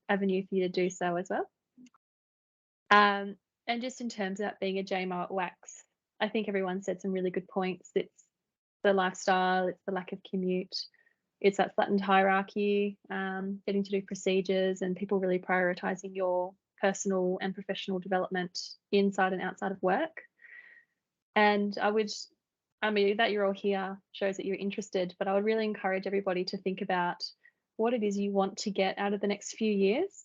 Speaker 13: avenue for you to do so as well. And just in terms of that being a JMO at WACHS, I think everyone said some really good points. It's the lifestyle, it's the lack of commute, it's that flattened hierarchy, getting to do procedures, and people really prioritising your personal and professional development inside and outside of work. And that you're all here shows that you're interested, but I would really encourage everybody to think about what it is you want to get out of the next few years.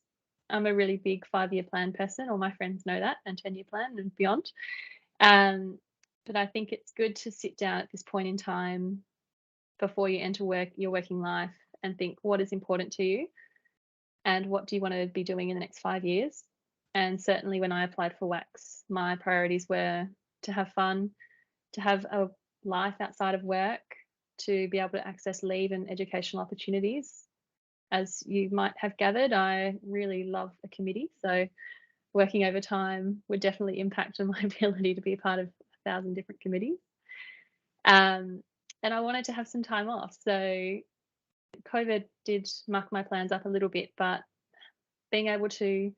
Speaker 13: I'm a really big 5-year plan person. All my friends know that, and 10-year plan and beyond. But I think it's good to sit down at this point in time before you enter your working life and think, what is important to you and what do you want to be doing in the next 5 years? And certainly when I applied for WACHS, my priorities were to have fun, to have a life outside of work, to be able to access leave and educational opportunities. As you might have gathered, I really love a committee, so working overtime would definitely impact on my ability to be a part of 1,000 different committees. And I wanted to have some time off, so COVID did muck my plans up a little bit, but being able to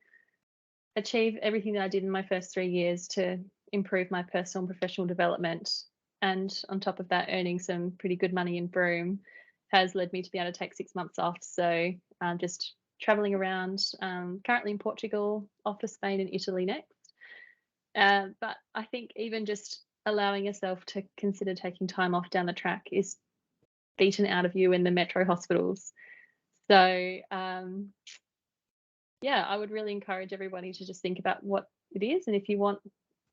Speaker 13: achieve everything that I did in my first 3 years to improve my personal and professional development, and on top of that earning some pretty good money in Broome, has led me to be able to take 6 months off. So I'm just traveling around, currently in Portugal, off to Spain and Italy next. But I think even just allowing yourself to consider taking time off down the track is beaten out of you in the metro hospitals. So yeah, I would really encourage everybody to just think about what it is, and if you want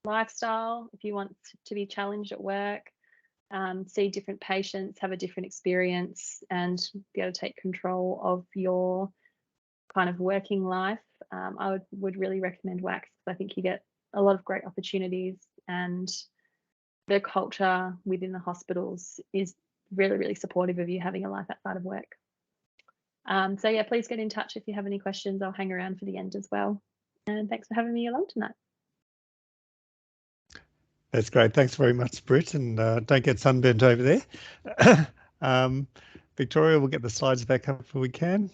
Speaker 13: lifestyle, if you want to be challenged at work, see different patients, have a different experience, and be able to take control of your kind of working life, I would really recommend WACHS, because I think you get a lot of great opportunities, and the culture within the hospitals is really, really supportive of you having a life outside of work. So yeah, please get in touch if you have any questions. I'll hang around for the end as well. And thanks for having me along tonight.
Speaker 6: That's great. Thanks very much, Britt, and don't get sunburnt over there. Victoria, we'll get the slides back up if we can.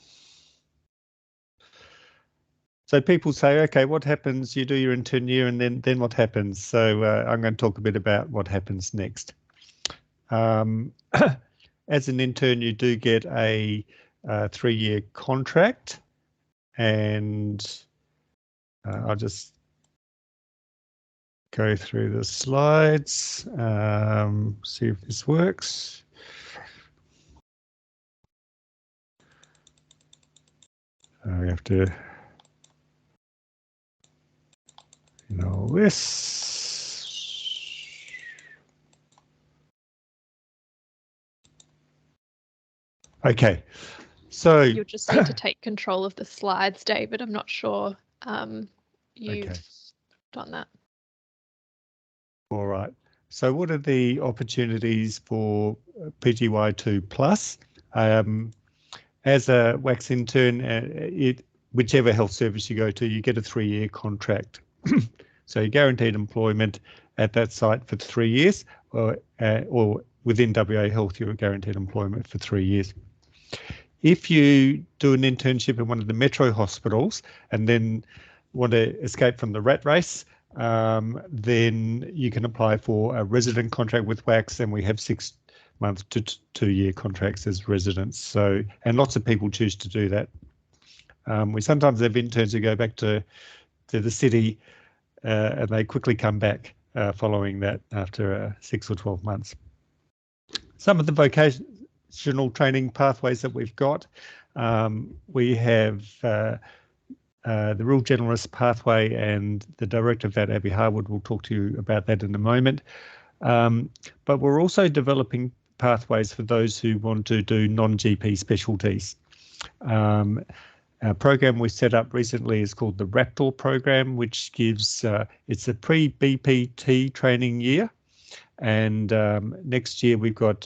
Speaker 6: So people say, okay, what happens? You do your intern year, and then what happens? So I'm going to talk a bit about what happens next. As an intern, you do get a 3-year contract, and I'll just go through the slides, see if this works. We have to, all this. Okay, so
Speaker 7: you'll just need to take control of the slides, David. I'm not sure you've done that.
Speaker 6: All right. So what are the opportunities for PGY2 Plus? As a WACHS intern, whichever health service you go to, you get a 3-year contract. So you're guaranteed employment at that site for 3 years, or within WA Health, you're guaranteed employment for 3 years. If you do an internship in one of the metro hospitals and then want to escape from the rat race, then you can apply for a resident contract with WACHS, and we have 6-month to 2-year contracts as residents. So, and lots of people choose to do that. We sometimes have interns who go back to the city and they quickly come back following that after 6 or 12 months. Some of the vocational training pathways that we've got, we have the Rural Generalist pathway, and the director of that, Abby Harwood, will talk to you about that in a moment. But we're also developing pathways for those who want to do non-GP specialties. A program we set up recently is called the Raptor program, which gives, it's a pre-BPT training year. And next year we've got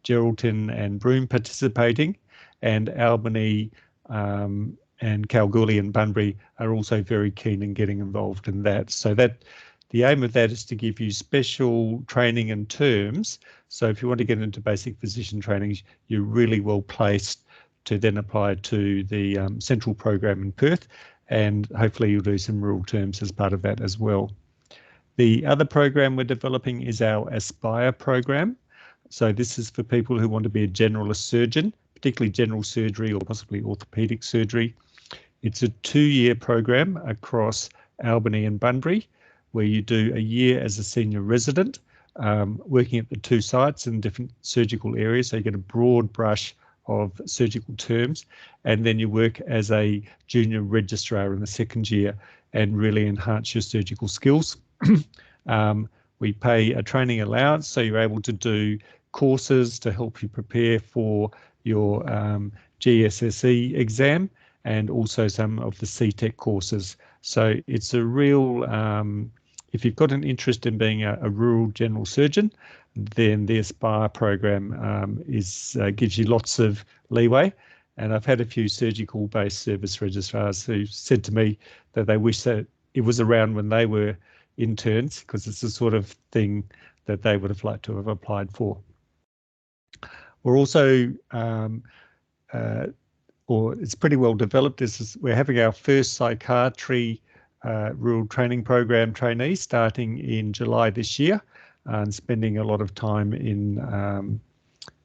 Speaker 6: Geraldton and Broome participating, and Albany and Kalgoorlie and Bunbury are also very keen in getting involved in that. So that the aim of that is to give you special training and terms. So if you want to get into basic physician training, you're really well placed to then apply to the central program in Perth, and hopefully you'll do some rural terms as part of that as well. The other program we're developing is our Aspire program. So this is for people who want to be a generalist surgeon, particularly general surgery or possibly orthopedic surgery. It's a 2-year program across Albany and Bunbury, where you do a year as a senior resident, working at the 2 sites in different surgical areas. So you get a broad brush of surgical terms, and then you work as a junior registrar in the 2nd year and really enhance your surgical skills. We pay a training allowance, so you're able to do courses to help you prepare for your GSSE exam, and also some of the CTEC courses. So it's a real, if you've got an interest in being a rural general surgeon, then the Aspire program gives you lots of leeway. And I've had a few surgical-based service registrars who said to me that they wish that it was around when they were interns, because it's the sort of thing that they would have liked to have applied for. We're also, or it's pretty well developed, we're having our first psychiatry rural training program trainees starting in July this year, and spending a lot of time in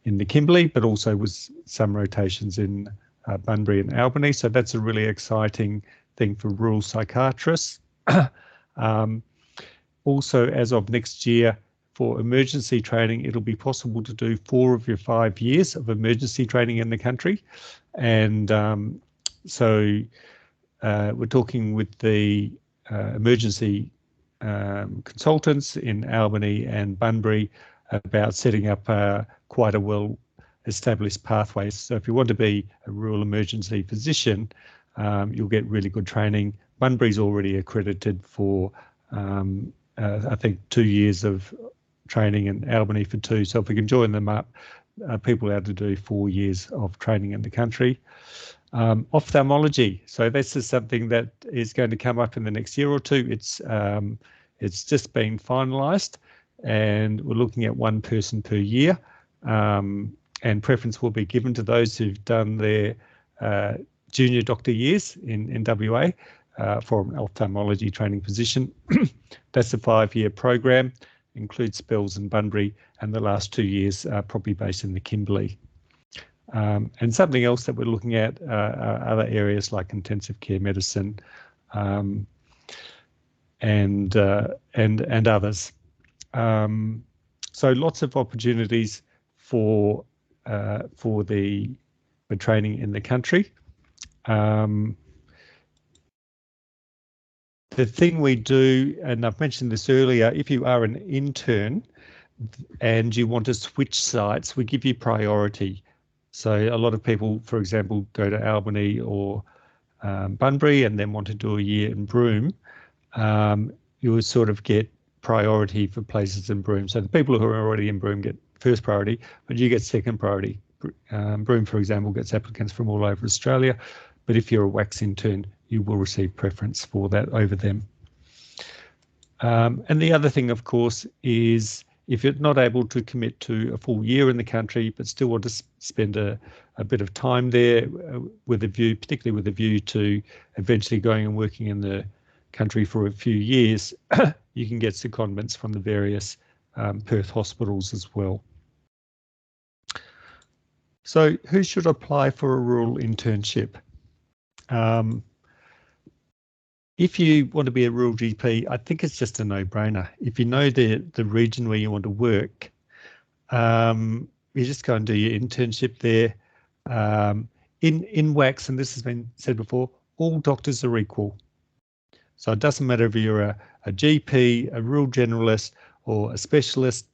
Speaker 6: the Kimberley, but also with some rotations in Bunbury and Albany. So that's a really exciting thing for rural psychiatrists. Also, as of next year, for emergency training, it'll be possible to do 4 of your 5 years of emergency training in the country. And so we're talking with the emergency consultants in Albany and Bunbury about setting up quite a well-established pathway. So if you want to be a rural emergency physician, you'll get really good training. Bunbury's already accredited for, I think, 2 years of training and Albany for 2. So if we can join them up, people are able to do 4 years of training in the country. Ophthalmology. So this is something that is going to come up in the next year or two. It's just been finalised, and we're looking at 1 person per year, and preference will be given to those who've done their junior doctor years in WA for an ophthalmology training position. That's a 5-year program, includes spells in Bunbury, and the last 2 years are probably based in the Kimberley. And something else that we're looking at are other areas like intensive care medicine and others. So lots of opportunities for training in the country. The thing we do, and I've mentioned this earlier, if you are an intern and you want to switch sites, we give you priority. So a lot of people, for example, go to Albany or Bunbury and then want to do a year in Broome. You would sort of get priority for places in Broome. So the people who are already in Broome get first priority, but you get second priority. Broome, for example, gets applicants from all over Australia, but if you're a WACHS intern, you will receive preference for that over them. And the other thing, of course, is if you're not able to commit to a full year in the country, but still want to spend a bit of time there with a view, particularly with a view to eventually going and working in the country for a few years, you can get secondments from the various Perth hospitals as well. So who should apply for a rural internship? If you want to be a rural GP, I think it's just a no-brainer. If you know the region where you want to work, you just go and do your internship there. In WACHS, and this has been said before, all doctors are equal. So it doesn't matter if you're a GP, a rural generalist, or a specialist.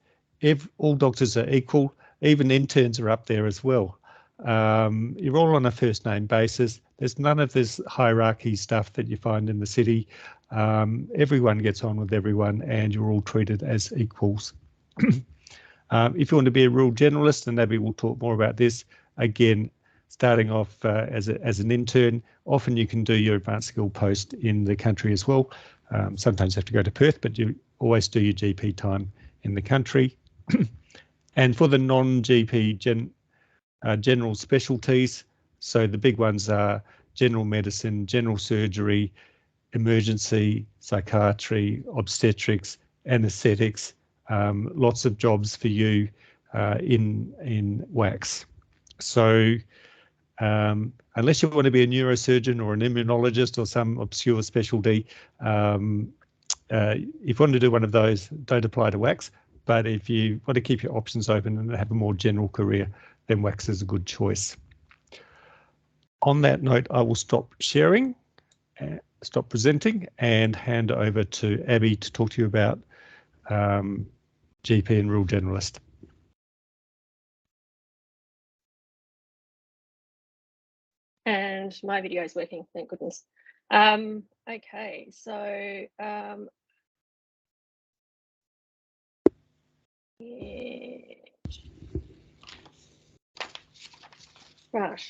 Speaker 6: All doctors are equal. Even interns are up there as well. You're all on a first name basis. There's none of this hierarchy stuff that you find in the city. Everyone gets on with everyone and you're all treated as equals. If you want to be a rural generalist, and Abby will talk more about this, again, starting off as an intern, often you can do your advanced skill post in the country as well. Sometimes you have to go to Perth, but you always do your GP time in the country. And for the non-GP general specialties, so the big ones are general medicine, general surgery, emergency, psychiatry, obstetrics, anaesthetics, lots of jobs for you in WACHS. So unless you want to be a neurosurgeon or an immunologist or some obscure specialty, if you want to do one of those, don't apply to WACHS. But if you want to keep your options open and have a more general career, then WACHS is a good choice. On that note, I will stop sharing, stop presenting, and hand over to Abby to talk to you about GP and rural generalist.
Speaker 14: And my video is working, thank goodness. Okay, so yeah. Right.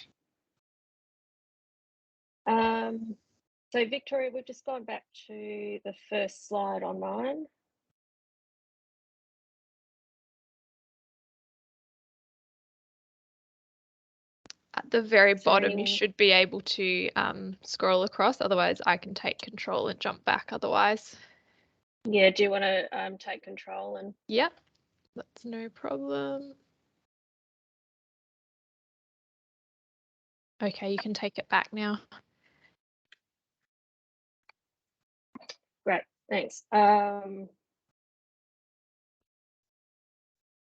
Speaker 14: So Victoria, we've just gone back to the first slide on mine.
Speaker 7: At the very bottom, you should be able to scroll across. Otherwise, I can take control and jump back otherwise.
Speaker 14: Yeah, do you want to take control? And
Speaker 7: Yep, that's no problem. Okay, you can take it back now.
Speaker 14: Great, thanks.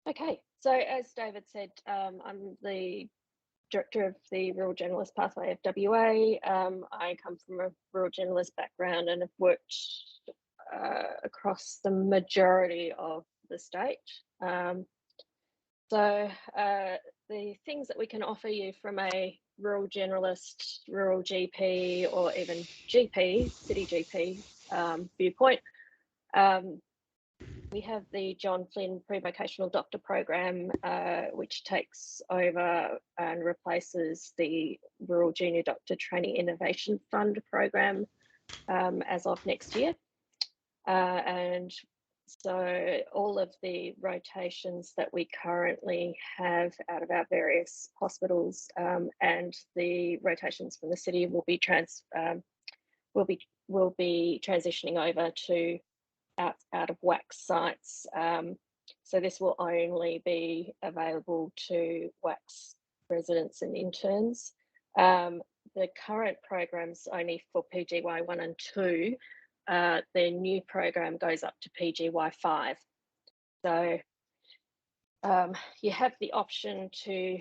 Speaker 14: Okay, so as David said, I'm the Director of the Rural Generalist Pathway of WA. I come from a rural generalist background and have worked across the majority of the state. So the things that we can offer you from a rural generalist, rural GP, or even GP, city GP viewpoint, we have the John Flynn Pre-Vocational Doctor Program, which takes over and replaces the Rural Junior Doctor Training Innovation Fund program as of next year. And so all of the rotations that we currently have out of our various hospitals and the rotations from the city will be transitioning over to out of WACHS sites. So this will only be available to WACHS residents and interns. The current program's only for PGY 1 and 2. The new program goes up to PGY 5. So you have the option to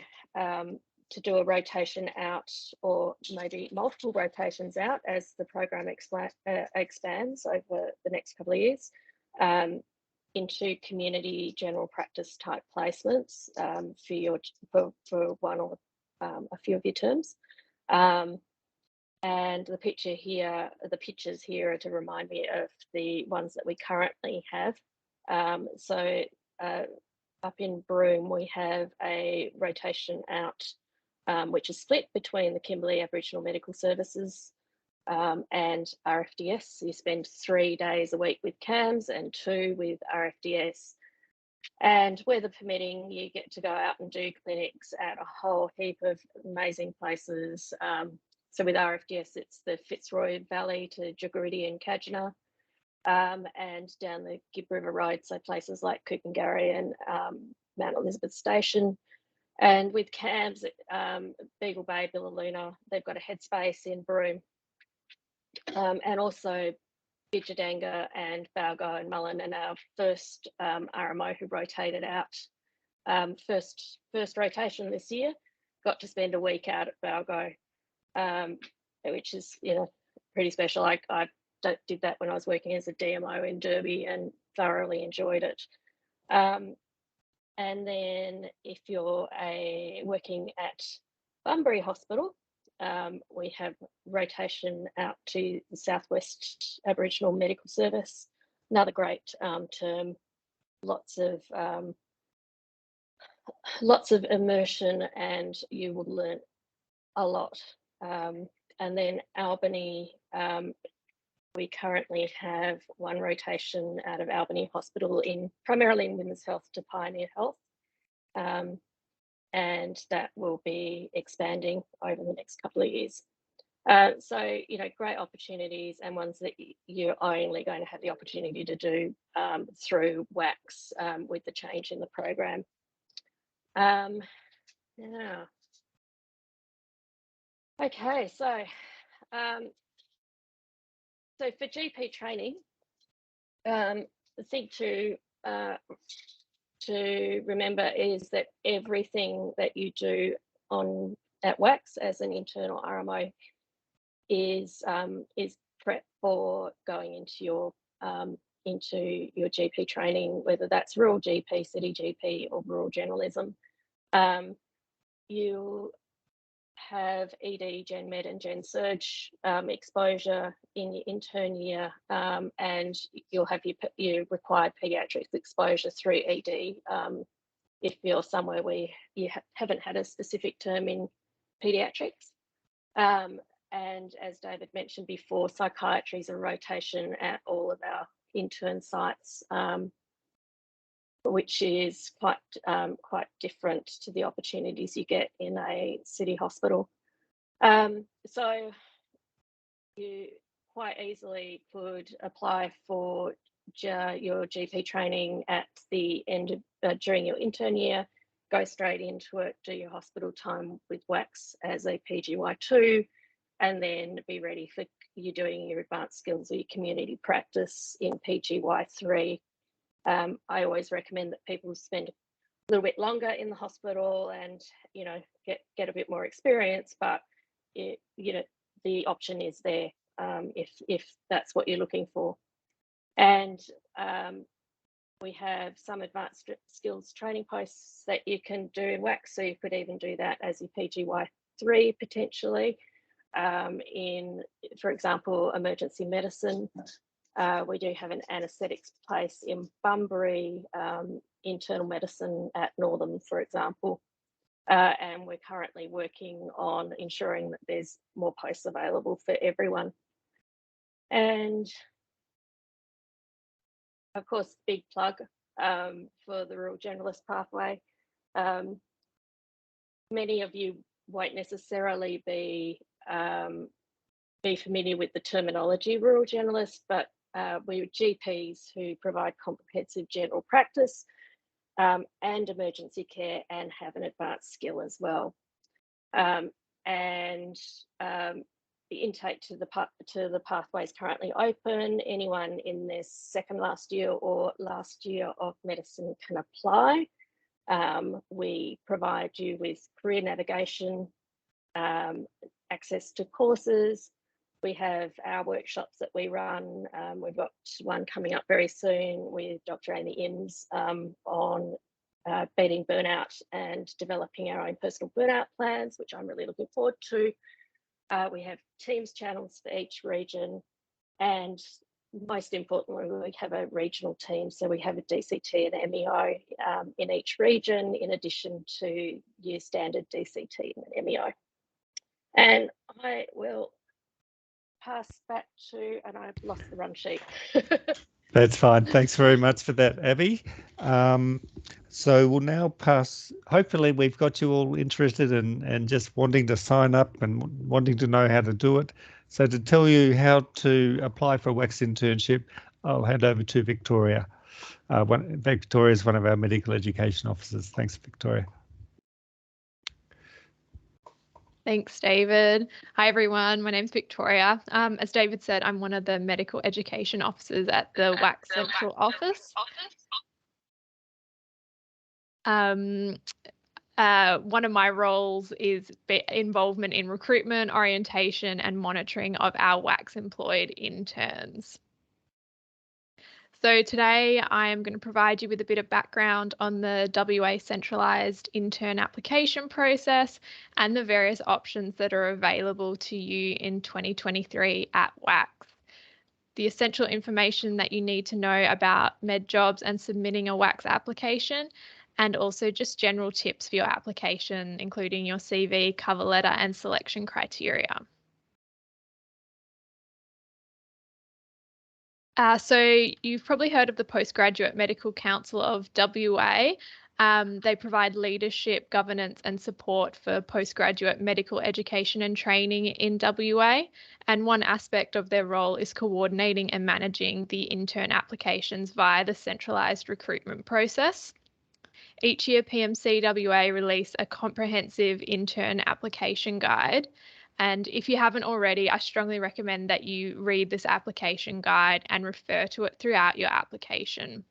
Speaker 14: do a rotation out or maybe multiple rotations out as the program expands over the next couple of years into community general practice type placements for one or a few of your terms. And the pictures here are to remind me of the ones that we currently have. So up in Broome, we have a rotation out, which is split between the Kimberley Aboriginal Medical Services and RFDS. You spend 3 days a week with CAMS and 2 with RFDS. And weather permitting, you get to go out and do clinics at a whole heap of amazing places. So with RFDS, it's the Fitzroy Valley to Jugariti and Kajuna, and down the Gibb River Road, so places like Coopangarry and Mount Elizabeth Station. And with CAMS, Beagle Bay, Billaloona, they've got a headspace in Broome, and also Bidjadanga and Balgo and Mullen, and our first RMO who rotated out, first rotation this year, got to spend a week out at Balgo, which is, pretty special. I did that when I was working as a DMO in Derby and thoroughly enjoyed it. And then if you're working at Bunbury Hospital, we have rotation out to the Southwest Aboriginal Medical Service, another great term, lots of immersion, and you will learn a lot. And then Albany, we currently have one rotation out of Albany Hospital primarily in women's health to Pioneer Health. And that will be expanding over the next couple of years. So, great opportunities, and ones that you're only going to have the opportunity to do through WACHS with the change in the program. Yeah. Okay, so for GP training, the thing to remember is that everything that you do at WACHS as an intern or RMO is prep for going into your GP training, whether that's rural GP, city GP, or rural generalism. You'll have ED, Gen Med, and Gen Surg exposure in your intern year, and you'll have your required paediatrics exposure through ED if you're somewhere where you haven't had a specific term in paediatrics. And as David mentioned before, psychiatry is a rotation at all of our intern sites, which is quite different to the opportunities you get in a city hospital. So you quite easily could apply for your GP training at the end of during your intern year, go straight into it, do your hospital time with WACHS as a PGY2, and then be ready for you doing your advanced skills or your community practice in PGY3. I always recommend that people spend little bit longer in the hospital and, you know, get a bit more experience, but you know, the option is there if that's what you're looking for. And we have some advanced skills training posts that you can do in WACHS, so you could even do that as your PGY3 potentially. In, for example, emergency medicine, we do have an anaesthetics place in Bunbury, internal medicine at Northern, for example. And we're currently working on ensuring that there's more posts available for everyone. And of course, big plug for the Rural Generalist Pathway. Many of you won't necessarily be familiar with the terminology Rural Generalist, but we're GPs who provide comprehensive general practice and emergency care and have an advanced skill as well. The intake to the pathway is currently open. Anyone in their second last year or last year of medicine can apply. We provide you with career navigation, access to courses. We have our workshops that we run. We've got one coming up very soon with Dr. Amy Imms on beating burnout and developing our own personal burnout plans, which I'm really looking forward to. We have Teams channels for each region, and most importantly, we have a regional team. So we have a DCT and MEO in each region, in addition to your standard DCT and MEO. And I will pass back to, and I've lost the run sheet.
Speaker 6: That's fine. Thanks very much for that, Abby. So we'll now pass, hopefully we've got you all interested and just wanting to sign up and wanting to know how to do it. So to tell you how to apply for a WACHS internship, I'll hand over to Victoria. Victoria is one of our medical education officers. Thanks, Victoria.
Speaker 7: Thanks, David. Hi, everyone. My name's Victoria. As David said, I'm one of the medical education officers at the WACHS Central Office. One of my roles is involvement in recruitment, orientation, and monitoring of our WACHS employed interns. So today I am going to provide you with a bit of background on the WA centralised intern application process and the various options that are available to you in 2023 at WACHS. The essential information that you need to know about med jobs and submitting a WACHS application, and also just general tips for your application, including your CV, cover letter, and selection criteria. So you've probably heard of the Postgraduate Medical Council of WA. They provide leadership, governance and support for postgraduate medical education and training in WA. And one aspect of their role is coordinating and managing the intern applications via the centralised recruitment process. Each year, PMC WA release a comprehensive intern application guide. And if you haven't already, I strongly recommend that you read this application guide and refer to it throughout your application.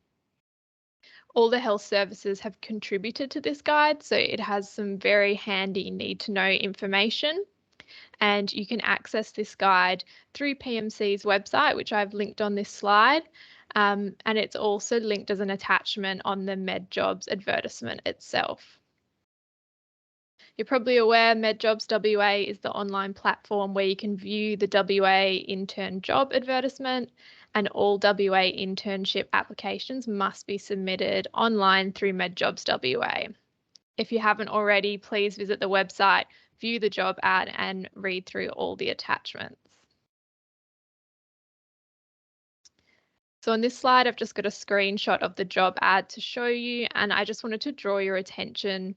Speaker 7: All the health services have contributed to this guide, so it has some very handy need-to-know information. And you can access this guide through PMC's website, which I've linked on this slide. And it's also linked as an attachment on the MedJobs advertisement itself. You're probably aware MedJobs WA is the online platform where you can view the WA intern job advertisement, and all WA internship applications must be submitted online through MedJobs WA. If you haven't already, please visit the website, view the job ad and read through all the attachments. So on this slide, I've just got a screenshot of the job ad to show you, and I just wanted to draw your attention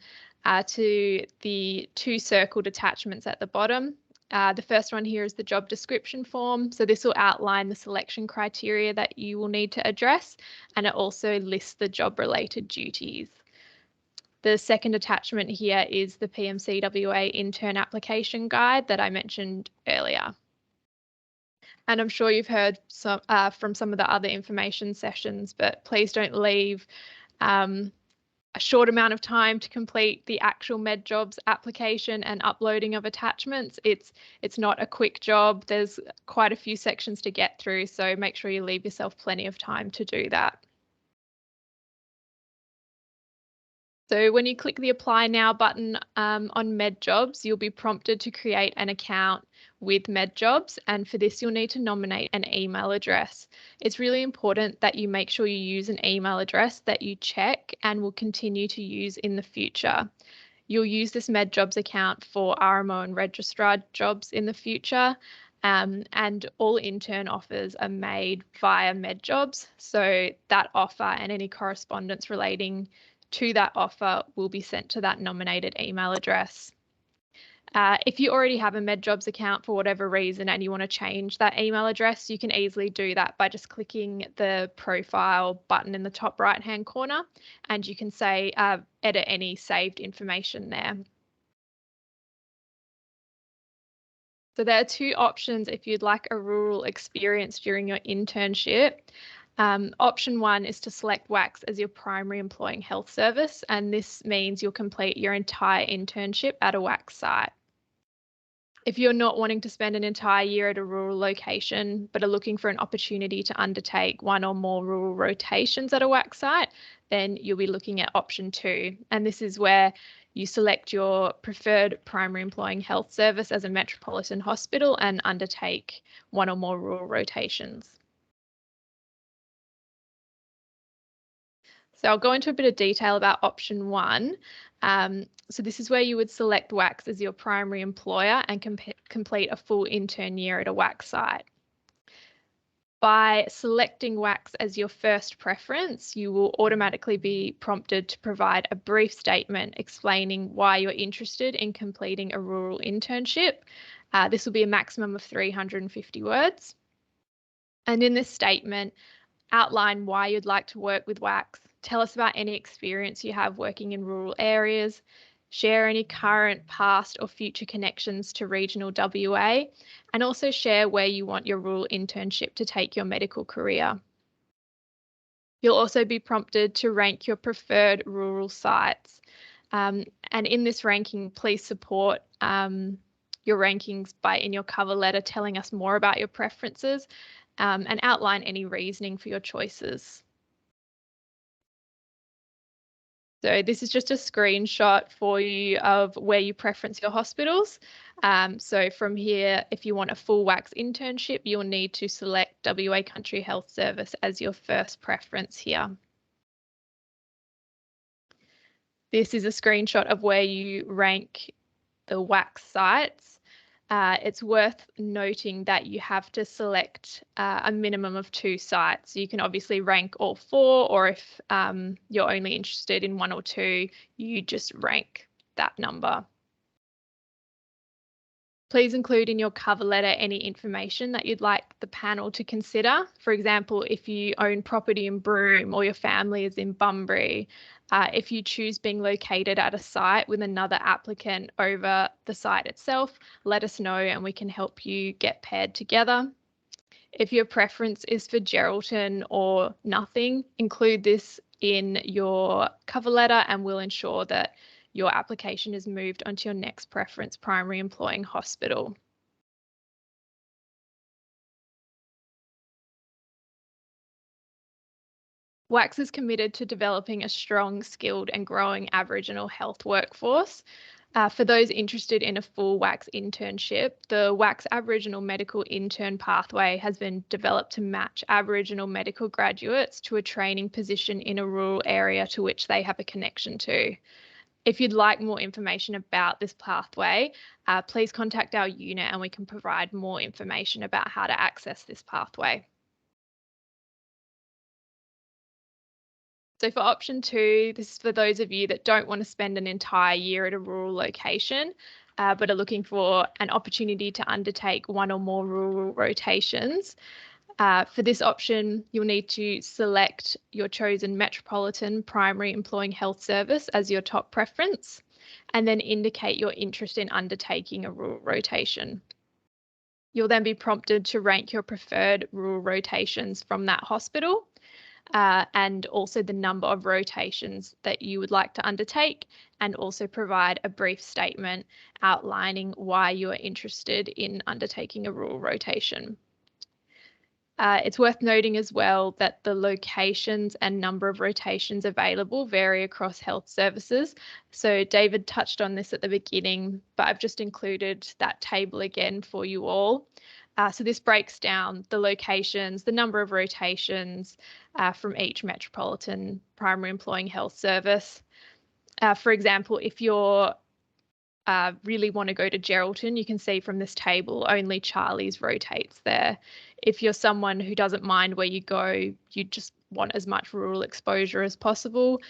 Speaker 7: to the two circled attachments at the bottom. The first one here is the job description form. So this will outline the selection criteria that you will need to address, and it also lists the job related duties. The second attachment here is the PMC WA intern application guide that I mentioned earlier. And I'm sure you've heard from some of the other information sessions, but please don't leave a short amount of time to complete the actual MedJobs application and uploading of attachments. It's not a quick job. There's quite a few sections to get through, so make sure you leave yourself plenty of time to do that. So when you click the Apply Now button on MedJobs, you'll be prompted to create an account with MedJobs, and for this you'll need to nominate an email address. It's really important that you make sure you use an email address that you check and will continue to use in the future. You'll use this MedJobs account for RMO and registrar jobs in the future, and all intern offers are made via MedJobs, so that offer and any correspondence relating to that offer will be sent to that nominated email address. If you already have a MedJobs account for whatever reason and you want to change that email address, you can easily do that by just clicking the profile button in the top right hand corner, and you can say edit any saved information there. So there are two options if you'd like a rural experience during your internship. Option 1 is to select WACHS as your primary employing health service, and this means you'll complete your entire internship at a WACHS site. If you're not wanting to spend an entire year at a rural location but are looking for an opportunity to undertake one or more rural rotations at a WACHS site, then you'll be looking at option 2, and this is where you select your preferred primary employing health service as a metropolitan hospital and undertake one or more rural rotations. So I'll go into a bit of detail about option 1. So this is where you would select WACHS as your primary employer and complete a full intern year at a WACHS site. By selecting WACHS as your first preference, you will automatically be prompted to provide a brief statement explaining why you're interested in completing a rural internship. This will be a maximum of 350 words. And in this statement, outline why you'd like to work with WACHS, tell us about any experience you have working in rural areas, share any current, past or future connections to regional WA, and also share where you want your rural internship to take your medical career. You'll also be prompted to rank your preferred rural sites. And in this ranking, please support your rankings in your cover letter telling us more about your preferences and outline any reasoning for your choices. So this is just a screenshot for you of where you preference your hospitals. So from here, if you want a full WACHS internship, you'll need to select WA Country Health Service as your first preference here. This is a screenshot of where you rank the WACHS sites. It's worth noting that you have to select a minimum of 2 sites. You can obviously rank all 4, or if you're only interested in 1 or 2, you just rank that number. Please include in your cover letter any information that you'd like the panel to consider. For example, if you own property in Broome or your family is in Bunbury, if you choose being located at a site with another applicant over the site itself, let us know and we can help you get paired together. If your preference is for Geraldton or nothing, include this in your cover letter and we'll ensure that your application is moved onto your next preference primary employing hospital. WACHS is committed to developing a strong, skilled and growing Aboriginal health workforce. For those interested in a full WACHS internship, the WACHS Aboriginal Medical Intern pathway has been developed to match Aboriginal medical graduates to a training position in a rural area to which they have a connection to. If you'd like more information about this pathway, please contact our unit and we can provide more information about how to access this pathway. So for option 2, this is for those of you that don't want to spend an entire year at a rural location, but are looking for an opportunity to undertake 1 or more rural rotations. For this option, you'll need to select your chosen metropolitan primary employing health service as your top preference, and then indicate your interest in undertaking a rural rotation. You'll then be prompted to rank your preferred rural rotations from that hospital. and also the number of rotations that you would like to undertake, and also provide a brief statement outlining why you are interested in undertaking a rural rotation. It's worth noting as well that the locations and number of rotations available vary across health services. So David touched on this at the beginning, but I've just included that table again for you all. So this breaks down the locations, the number of rotations from each metropolitan primary employing health service. For example, if you're really want to go to Geraldton, you can see from this table only Charlie's rotates there. If you're someone who doesn't mind where you go, you just want as much rural exposure as possible,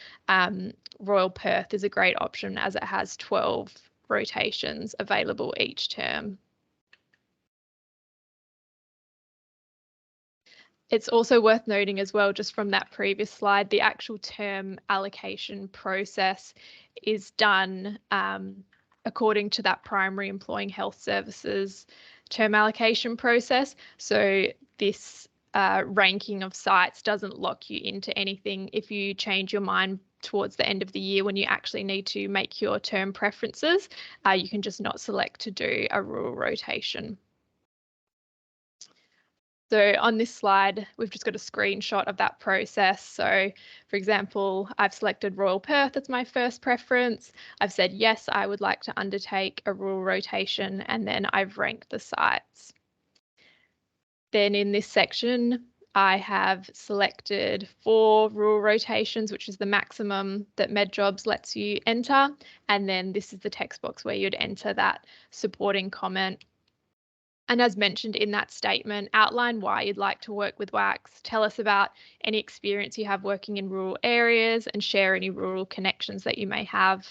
Speaker 7: Royal Perth is a great option as it has 12 rotations available each term. It's also worth noting as well, just from that previous slide, the actual term allocation process is done according to that primary employing health services term allocation process. So this ranking of sites doesn't lock you into anything. If you change your mind towards the end of the year when you actually need to make your term preferences, you can just not select to do a rural rotation. So on this slide, we've just got a screenshot of that process. So for example, I've selected Royal Perth as my first preference. I've said, yes, I would like to undertake a rural rotation, and then I've ranked the sites. Then in this section, I have selected 4 rural rotations, which is the maximum that MedJobs lets you enter. And then this is the text box where you'd enter that supporting comment. And as mentioned in that statement, outline why you'd like to work with WACHS, tell us about any experience you have working in rural areas, and share any rural connections that you may have.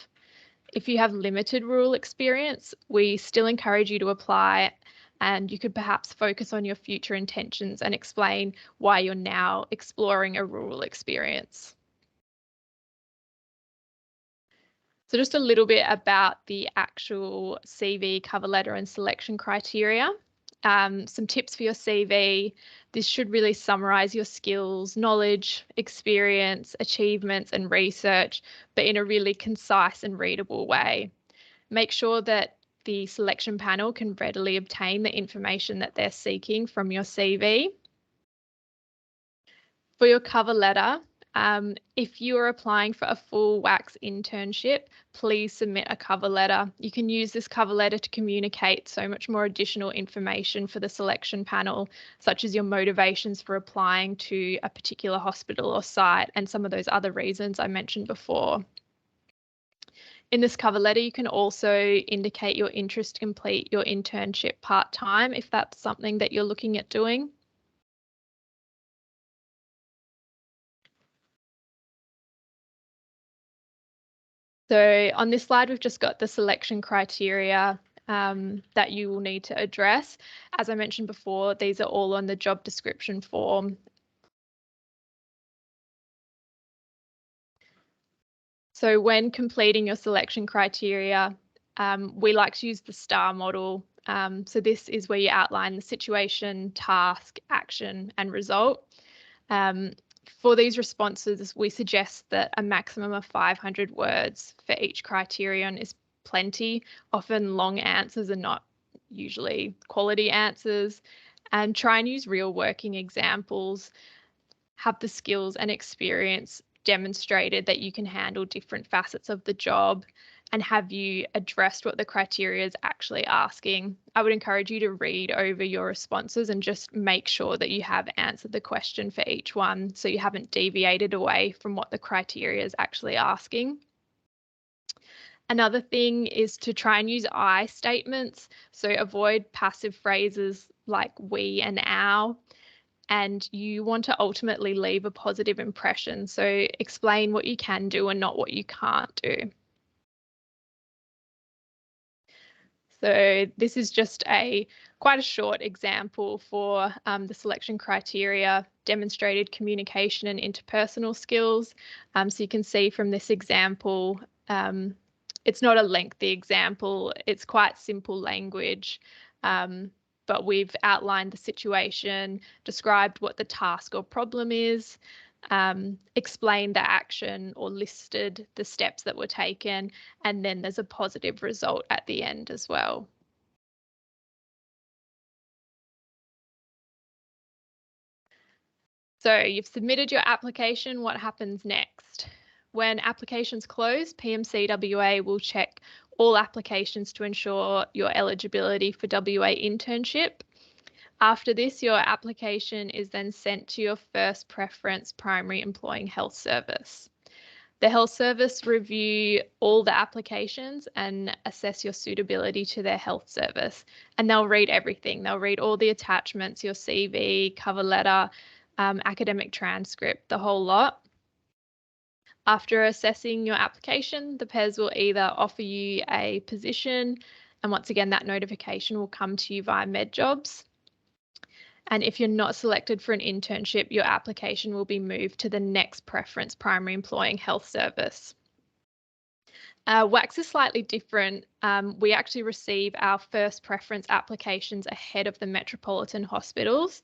Speaker 7: If you have limited rural experience, we still encourage you to apply, and you could perhaps focus on your future intentions and explain why you're now exploring a rural experience. So just a little bit about the actual CV, cover letter and selection criteria. Some tips for your CV. This should really summarise your skills, knowledge, experience, achievements and research, but in a really concise and readable way. Make sure that the selection panel can readily obtain the information that they're seeking from your CV. For your cover letter, if you are applying for a full WACHS internship, please submit a cover letter. You can use this cover letter to communicate so much more additional information for the selection panel, such as your motivations for applying to a particular hospital or site and some of those other reasons I mentioned before. In this cover letter, you can also indicate your interest to complete your internship part-time if that's something that you're looking at doing. So on this slide, we've just got the selection criteria that you will need to address. As I mentioned before, these are all on the job description form. So when completing your selection criteria, we like to use the STAR model. So this is where you outline the situation, task, action, and result. For these responses, we suggest that a maximum of 500 words for each criterion is plenty. Often long answers are not usually quality answers. And try and use real working examples. Have the skills and experience demonstrated that you can handle different facets of the job, and have you addressed what the criteria is actually asking. I would encourage you to read over your responses and just make sure that you have answered the question for each one, so you haven't deviated away from what the criteria is actually asking. Another thing is to try and use I statements, so avoid passive phrases like we and our. And you want to ultimately leave a positive impression, so explain what you can do and not what you can't do. So this is just quite a short example for the selection criteria, demonstrated communication and interpersonal skills. So you can see from this example, it's not a lengthy example, it's quite simple language, but we've outlined the situation, described what the task or problem is, explained the action or listed the steps that were taken, and then there's a positive result at the end as well. So you've submitted your application. What happens next? When applications close, PMCWA will check all applications to ensure your eligibility for WA internship. After this, your application is then sent to your first preference primary employing health service. The health service review all the applications and assess your suitability to their health service. And they'll read everything. They'll read all the attachments, your CV, cover letter, academic transcript, the whole lot. After assessing your application, the PES will either offer you a position, and once again, that notification will come to you via MedJobs. And if you're not selected for an internship, your application will be moved to the next preference primary employing health service. WACHS is slightly different. We actually receive our first preference applications ahead of the metropolitan hospitals.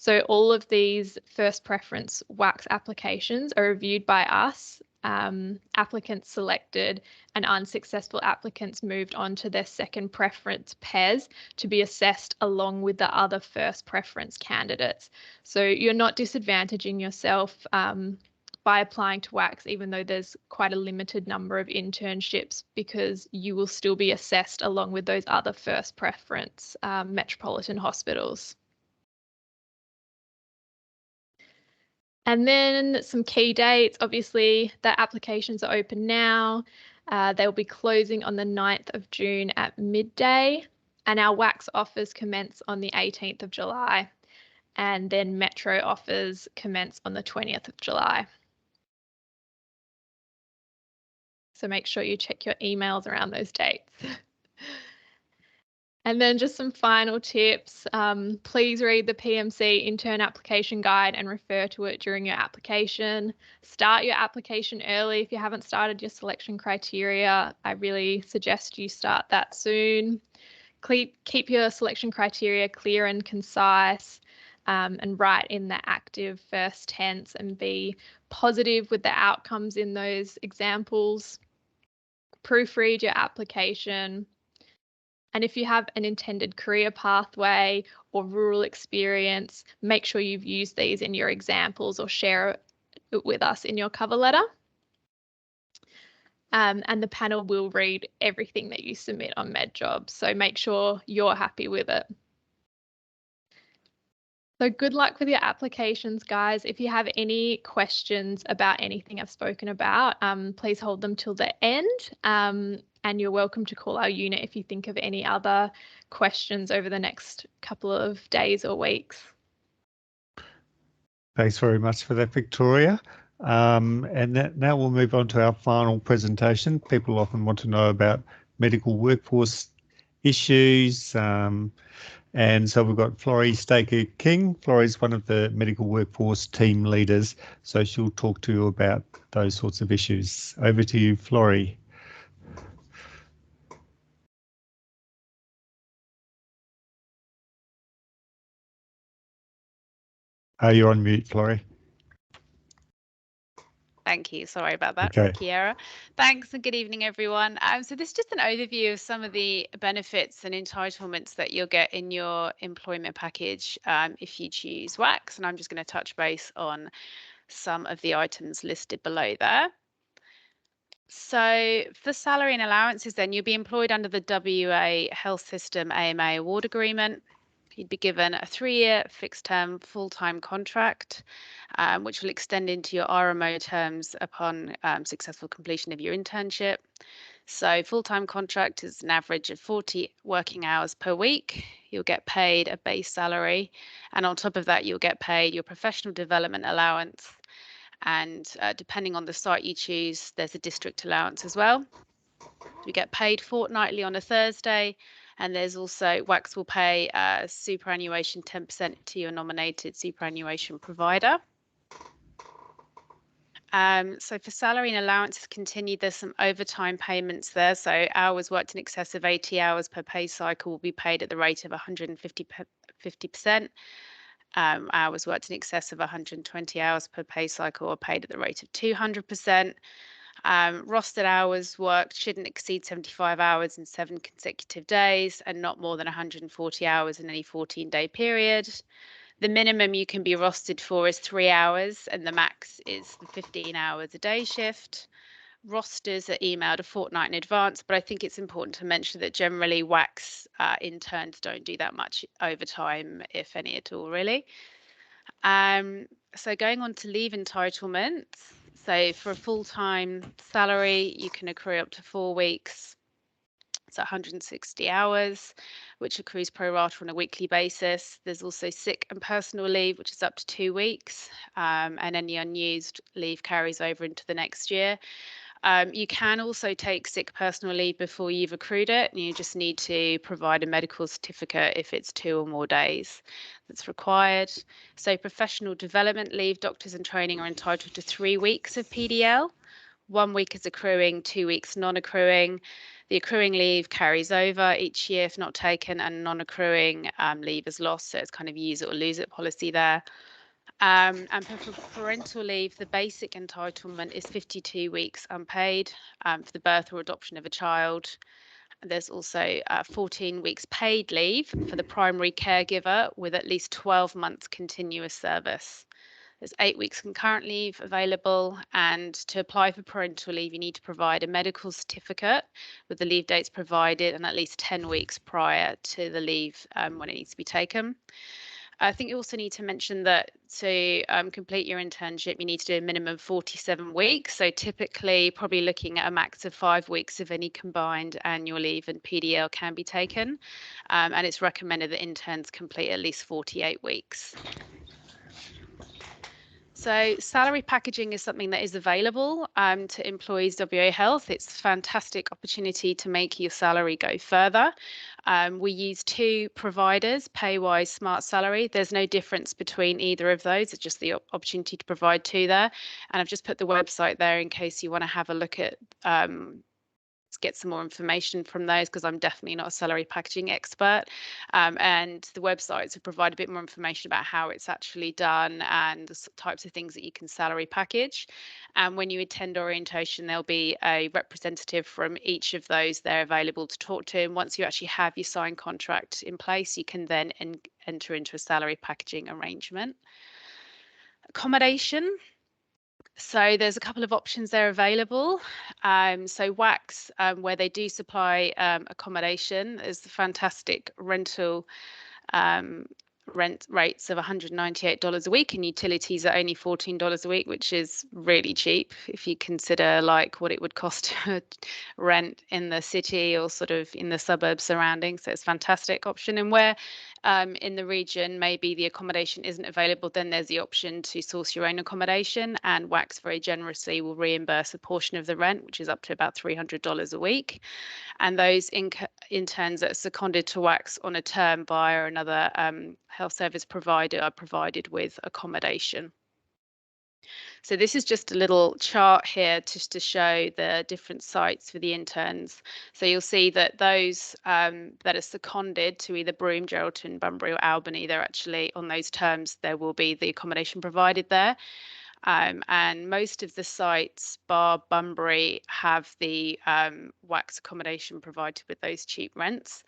Speaker 7: So all of these first preference WACHS applications are reviewed by us, applicants selected, and unsuccessful applicants moved on to their second preference PES to be assessed along with the other first preference candidates. So you're not disadvantaging yourself by applying to WACHS, even though there's quite a limited number of internships, because you will still be assessed along with those other first preference metropolitan hospitals. And then some key dates. Obviously, the applications are open now. They'll be closing on the 9th of June at midday. And our WACHS offers commence on the 18th of July. And then Metro offers commence on the 20th of July. So make sure you check your emails around those dates. And then just some final tips. Please read the PMC intern application guide and refer to it during your application. Start your application early. If you haven't started your selection criteria, I really suggest you start that soon. Keep your selection criteria clear and concise, and write in the active first tense, and be positive with the outcomes in those examples. Proofread your application. And if you have an intended career pathway or rural experience, make sure you've used these in your examples or share it with us in your cover letter. And the panel will read everything that you submit on MedJobs, so make sure you're happy with it. So good luck with your applications, guys. If you have any questions about anything I've spoken about, please hold them till the end. And you're welcome to call our unit if you think of any other questions over the next couple of days or weeks.
Speaker 6: Thanks very much for that, Victoria. And now we'll move on to our final presentation. People often want to know about medical workforce issues. And so we've got Florrie Staker-King. Florrie's one of the medical workforce team leaders, so she'll talk to you about those sorts of issues. Over to you, Florrie. You're on mute, Florrie.
Speaker 15: Thank you. Sorry about that,
Speaker 6: Okay.
Speaker 15: Kiera. Thanks and good evening, everyone. So this is just an overview of some of the benefits and entitlements that you'll get in your employment package if you choose WACHS, and I'm just going to touch base on some of the items listed below there. So for salary and allowances, then you'll be employed under the WA Health System AMA Award Agreement. You'd be given a 3-year fixed-term full-time contract, which will extend into your RMO terms upon successful completion of your internship. So full-time contract is an average of 40 working hours per week. You'll get paid a base salary, and on top of that, you'll get paid your professional development allowance. And depending on the site you choose, there's a district allowance as well. You get paid fortnightly on a Thursday. And there's also, WACHS will pay superannuation 10% to your nominated superannuation provider. So for salary and allowances continued, there's some overtime payments there. So hours worked in excess of 80 hours per pay cycle will be paid at the rate of 150%. hours worked in excess of 120 hours per pay cycle are paid at the rate of 200%. Rostered hours worked shouldn't exceed 75 hours in 7 consecutive days and not more than 140 hours in any 14-day period. The minimum you can be rostered for is 3 hours and the max is the 15 hours a day shift. Rosters are emailed a fortnight in advance, but I think it's important to mention that generally WACHS interns don't do that much overtime, if any at all, really. So going on to leave entitlements. So for a full-time salary, you can accrue up to 4 weeks. It's 160 hours, which accrues pro rata on a weekly basis. There's also sick and personal leave, which is up to 2 weeks, and any unused leave carries over into the next year. You can also take sick personal leave before you've accrued it, and you just need to provide a medical certificate if it's 2 or more days that's required. So professional development leave, doctors in training are entitled to 3 weeks of PDL. 1 week is accruing, 2 weeks non-accruing. The accruing leave carries over each year if not taken, and non-accruing leave is lost. So it's kind of use it or lose it policy there. And for parental leave, the basic entitlement is 52 weeks unpaid for the birth or adoption of a child. There's also 14 weeks paid leave for the primary caregiver with at least 12 months continuous service. There's 8 weeks concurrent leave available, and to apply for parental leave, you need to provide a medical certificate with the leave dates provided and at least 10 weeks prior to the leave when it needs to be taken. I think you also need to mention that to complete your internship, you need to do a minimum of 47 weeks. So typically, probably looking at a max of 5 weeks of any combined annual leave and PDL can be taken. And it's recommended that interns complete at least 48 weeks. So salary packaging is something that is available to employees WA Health. It's a fantastic opportunity to make your salary go further. We use 2 providers, Paywise, Smart Salary. There's no difference between either of those. It's just the opportunity to provide 2 there. And I've just put the website there in case you want to have a look at get some more information from those, because I'm definitely not a salary packaging expert. And the websites have provided a bit more information about how it's actually done and the types of things that you can salary package. And when you attend orientation, there'll be a representative from each of those there available to talk to. And once you actually have your signed contract in place, you can then enter into a salary packaging arrangement. Accommodation. So there's a couple of options there available. So WACHS, where they do supply accommodation, is the fantastic rental rent rates of $198 a week, and utilities are only $14 a week, which is really cheap if you consider like what it would cost to rent in the city or sort of in the suburbs surrounding. So it's a fantastic option. And where in the region maybe the accommodation isn't available, then there's the option to source your own accommodation, and WACHS very generously will reimburse a portion of the rent, which is up to about $300 a week. And those interns that are seconded to WACHS on a term via another health service provider are provided with accommodation. So this is just a little chart here just to show the different sites for the interns. So you'll see that those that are seconded to either Broome, Geraldton, Bunbury or Albany, they're actually on those terms, there will be the accommodation provided there. And most of the sites, bar Bunbury, have the WACHS accommodation provided with those cheap rents.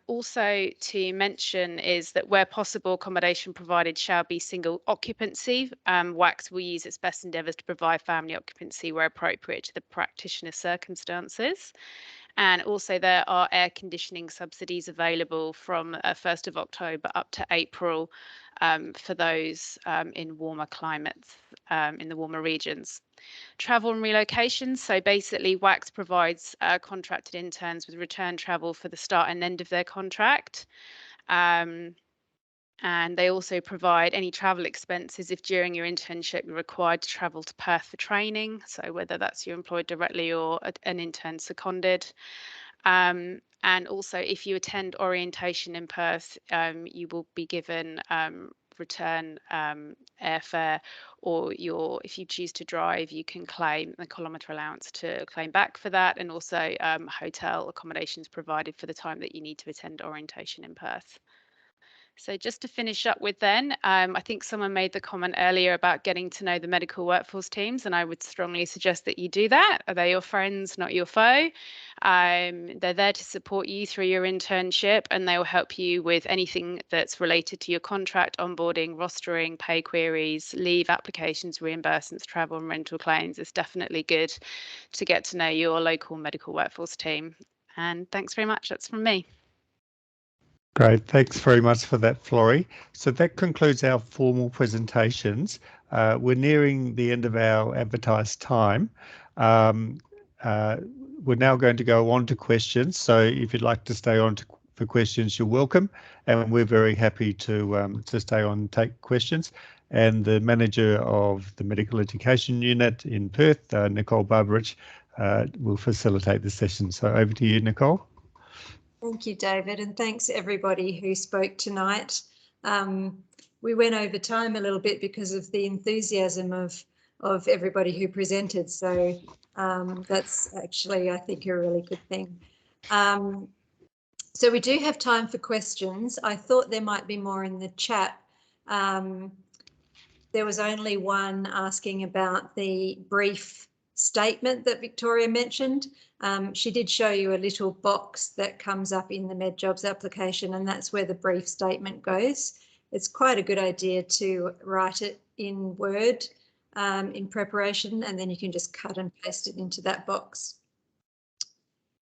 Speaker 15: Also to mention is that where possible, accommodation provided shall be single occupancy. WACHS will use its best endeavours to provide family occupancy where appropriate to the practitioner's circumstances. And also there are air conditioning subsidies available from 1st of October up to April for those in warmer climates, in the warmer regions. Travel and relocation. So basically WACHS provides contracted interns with return travel for the start and end of their contract. And they also provide any travel expenses if during your internship you're required to travel to Perth for training. So whether that's you employed directly or an intern seconded. And also if you attend orientation in Perth, you will be given return airfare, or if you choose to drive, you can claim the kilometre allowance to claim back for that, and also hotel accommodations provided for the time that you need to attend orientation in Perth. So just to finish up with then, I think someone made the comment earlier about getting to know the medical workforce teams, and I would strongly suggest that you do that. Are they your friends, not your foe? They're there to support you through your internship, and they will help you with anything that's related to your contract, onboarding, rostering, pay queries, leave applications, reimbursements, travel and rental claims. It's definitely good to get to know your local medical workforce team. And thanks very much. That's from me.
Speaker 6: Great, thanks very much for that, Florrie. So that concludes our formal presentations. We're nearing the end of our advertised time. We're now going to go on to questions. So if you'd like to stay on for questions, you're welcome. And we're very happy to stay on and take questions. And the manager of the Medical Education Unit in Perth, Nicole Barbarich, will facilitate the session. So over to you, Nicole.
Speaker 12: Thank you, David, and thanks everybody who spoke tonight. We went over time a little bit because of the enthusiasm of everybody who presented, so that's actually, I think, a really good thing. So we do have time for questions. I thought there might be more in the chat. There was only one asking about the brief statement that Victoria mentioned. She did show you a little box that comes up in the MedJobs application, and that's where the brief statement goes. It's quite a good idea to write it in Word in preparation, and then you can just cut and paste it into that box.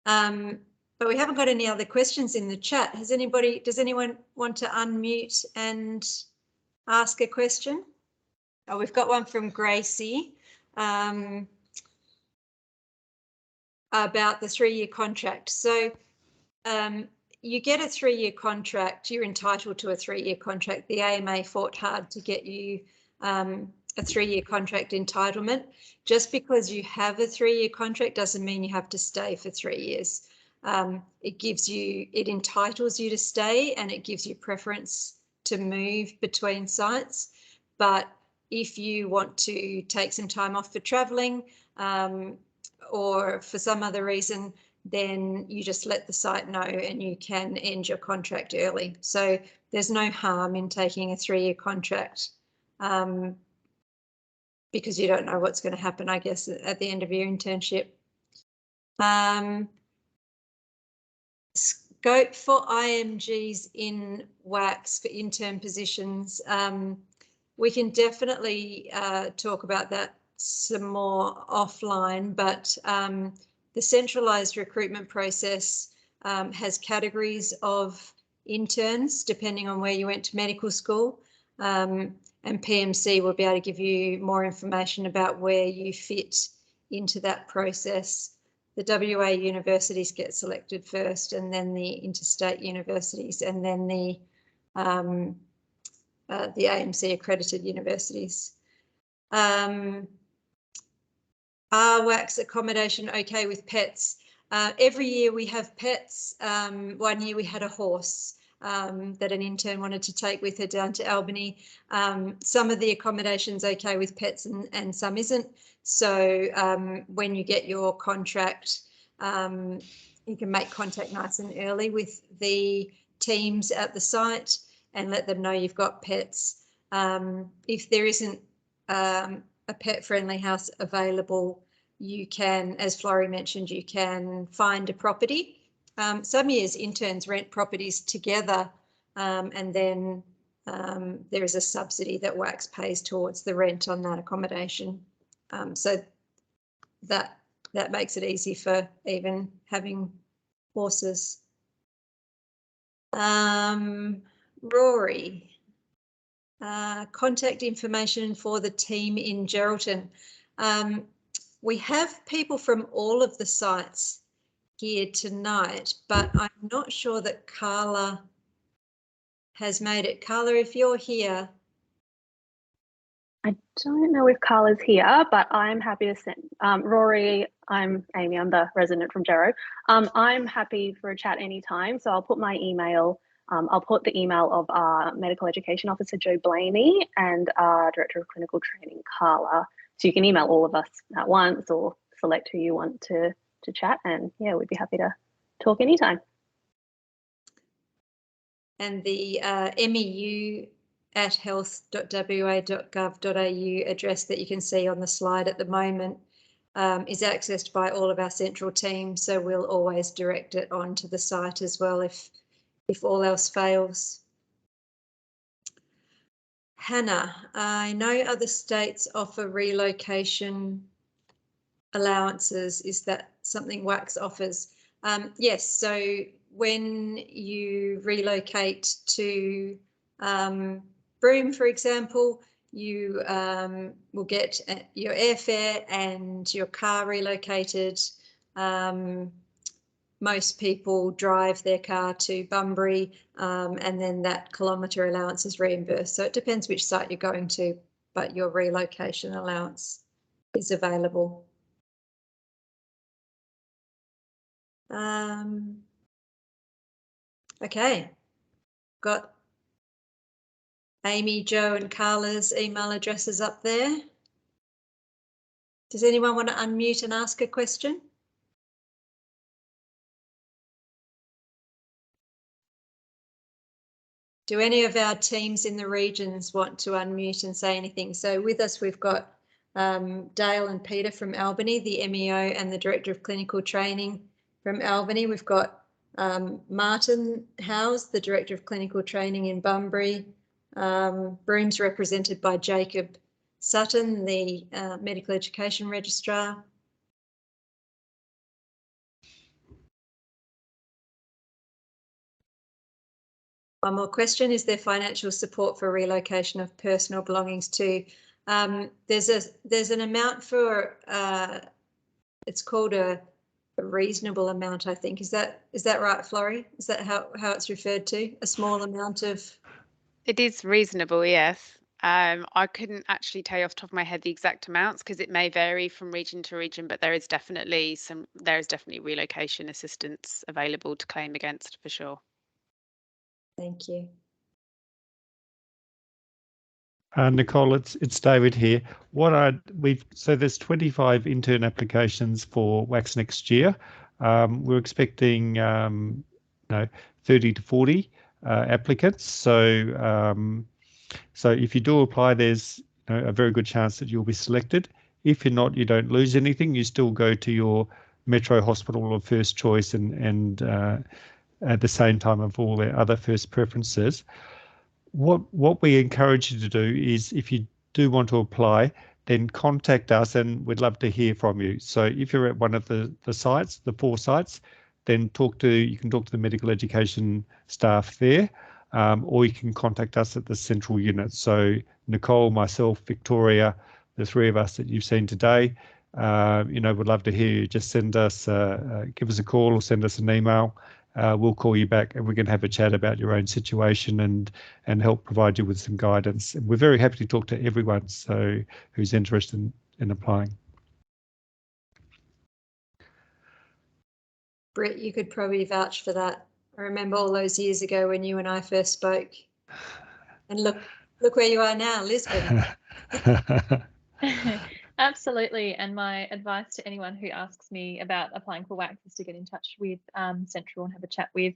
Speaker 12: But we haven't got any other questions in the chat. Does anyone want to unmute and ask a question? Oh, we've got one from Gracie. About the 3-year contract. So you get a 3-year contract, you're entitled to a 3-year contract. The AMA fought hard to get you a 3-year contract entitlement. Just because you have a 3-year contract doesn't mean you have to stay for 3 years. It entitles you to stay, and it gives you preference to move between sites. But if you want to take some time off for travelling, or for some other reason, then you just let the site know and you can end your contract early. So there's no harm in taking a 3-year contract because you don't know what's going to happen, I guess, at the end of your internship. Scope for IMGs in WACHS for intern positions. We can definitely talk about that some more offline, but the centralised recruitment process has categories of interns depending on where you went to medical school, and PMC will be able to give you more information about where you fit into that process. The WA universities get selected first, and then the interstate universities, and then the AMC accredited universities. Are WACHS accommodation okay with pets? Every year we have pets. 1 year we had a horse that an intern wanted to take with her down to Albany. Some of the accommodation's okay with pets and some isn't. So when you get your contract, you can make contact nice and early with the teams at the site and let them know you've got pets. If there isn't a pet-friendly house available, you can, as Florrie mentioned, you can find a property. Some years interns rent properties together, and then there is a subsidy that WACHS pays towards the rent on that accommodation. So that makes it easy for even having horses. Rory. Contact information for the team in Geraldton. We have people from all of the sites here tonight, but I'm not sure that Carla has made it. Carla, if you're here.
Speaker 11: I don't know if Carla's here, but I'm happy to send Rory. I'm Amy. I'm the resident from Gero. I'm happy for a chat anytime, so I'll put my email. I'll put the email of our Medical Education Officer, Joe Blaney, and our Director of Clinical Training, Carla. So you can email all of us at once or select who you want to chat. And yeah, we'd be happy to talk anytime.
Speaker 12: and the meu@health.wa.gov.au address that you can see on the slide at the moment is accessed by all of our central teams, so we'll always direct it onto the site as well if all else fails. Hannah, I know other states offer relocation allowances. Is that something WACHS offers? Yes, so when you relocate to Broome, for example, you will get your airfare and your car relocated. Most people drive their car to Bunbury and then that kilometre allowance is reimbursed. So it depends which site you're going to, but your relocation allowance is available. Okay, got Amy, Joe and Carla's email addresses up there. Does anyone want to unmute and ask a question? Do any of our teams in the regions want to unmute and say anything? So with us, we've got Dale and Peter from Albany, the MEO and the Director of Clinical Training from Albany. We've got Martin Howes, the Director of Clinical Training in Bunbury. Broome's represented by Jacob Sutton, the Medical Education Registrar. One more question, is there financial support for relocation of personal belongings too? There's an amount for, it's called a reasonable amount, I think. Is that right, Florrie? Is that how it's referred to? A small amount of?
Speaker 15: It is reasonable, yes. I couldn't actually tell you off the top of my head the exact amounts because it may vary from region to region, but there is definitely relocation assistance available to claim against for sure.
Speaker 12: Thank you.
Speaker 6: Nicole, it's David here. So there's 25 intern applications for WACHS next year. We're expecting 30 to 40 applicants. So if you do apply, there's a very good chance that you'll be selected. If you're not, you don't lose anything. You still go to your metro hospital of first choice and at the same time of all their other first preferences. What we encourage you to do is, if you do want to apply, then contact us and we'd love to hear from you. So if you're at one of the sites, the 4 sites, then you can talk to the medical education staff there, or you can contact us at the central unit. So Nicole, myself, Victoria, the 3 of us that you've seen today, we'd love to hear you. Just send us, give us a call or send us an email. We'll call you back and we can have a chat about your own situation and help provide you with some guidance. And we're very happy to talk to everyone who's interested in applying.
Speaker 12: Britt, you could probably vouch for that. I remember all those years ago when you and I first spoke. And look where you are now, Lisbon.
Speaker 13: Absolutely. And my advice to anyone who asks me about applying for WACHS is to get in touch with Central and have a chat with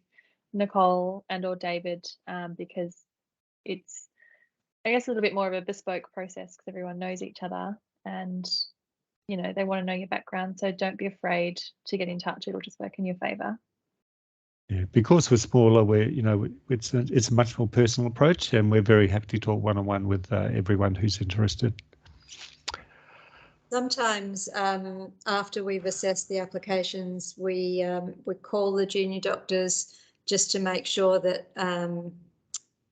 Speaker 13: Nicole or David, because it's, I guess, a little bit more of a bespoke process because everyone knows each other and, they want to know your background. So don't be afraid to get in touch. It'll just work in your favour.
Speaker 6: Yeah, because we're smaller, it's a much more personal approach, and we're very happy to talk one-on-one with everyone who's interested.
Speaker 12: Sometimes after we've assessed the applications, we call the junior doctors just to make sure that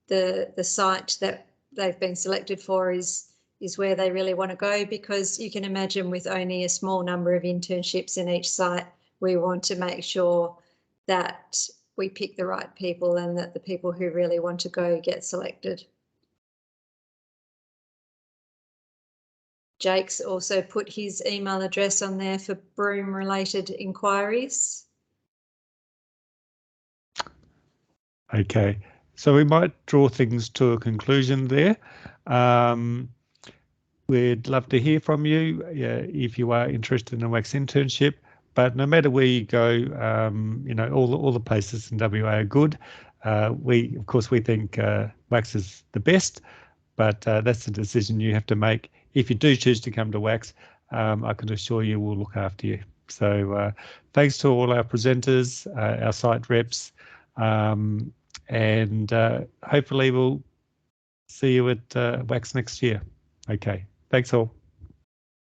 Speaker 12: the site that they've been selected for is where they really want to go, because you can imagine with only a small number of internships in each site, we want to make sure that we pick the right people and that the people who really want to go get selected. Jake's also put his email address on there for Broome related inquiries.
Speaker 6: Okay, so we might draw things to a conclusion there. We'd love to hear from you if you are interested in a WACHS internship, but no matter where you go, all the places in WA are good. Of course, we think WACHS is the best, but that's the decision you have to make. If you do choose to come to WACHS, I can assure you we'll look after you. So thanks to all our presenters, our site reps, and hopefully we'll see you at WACHS next year. Okay, thanks all.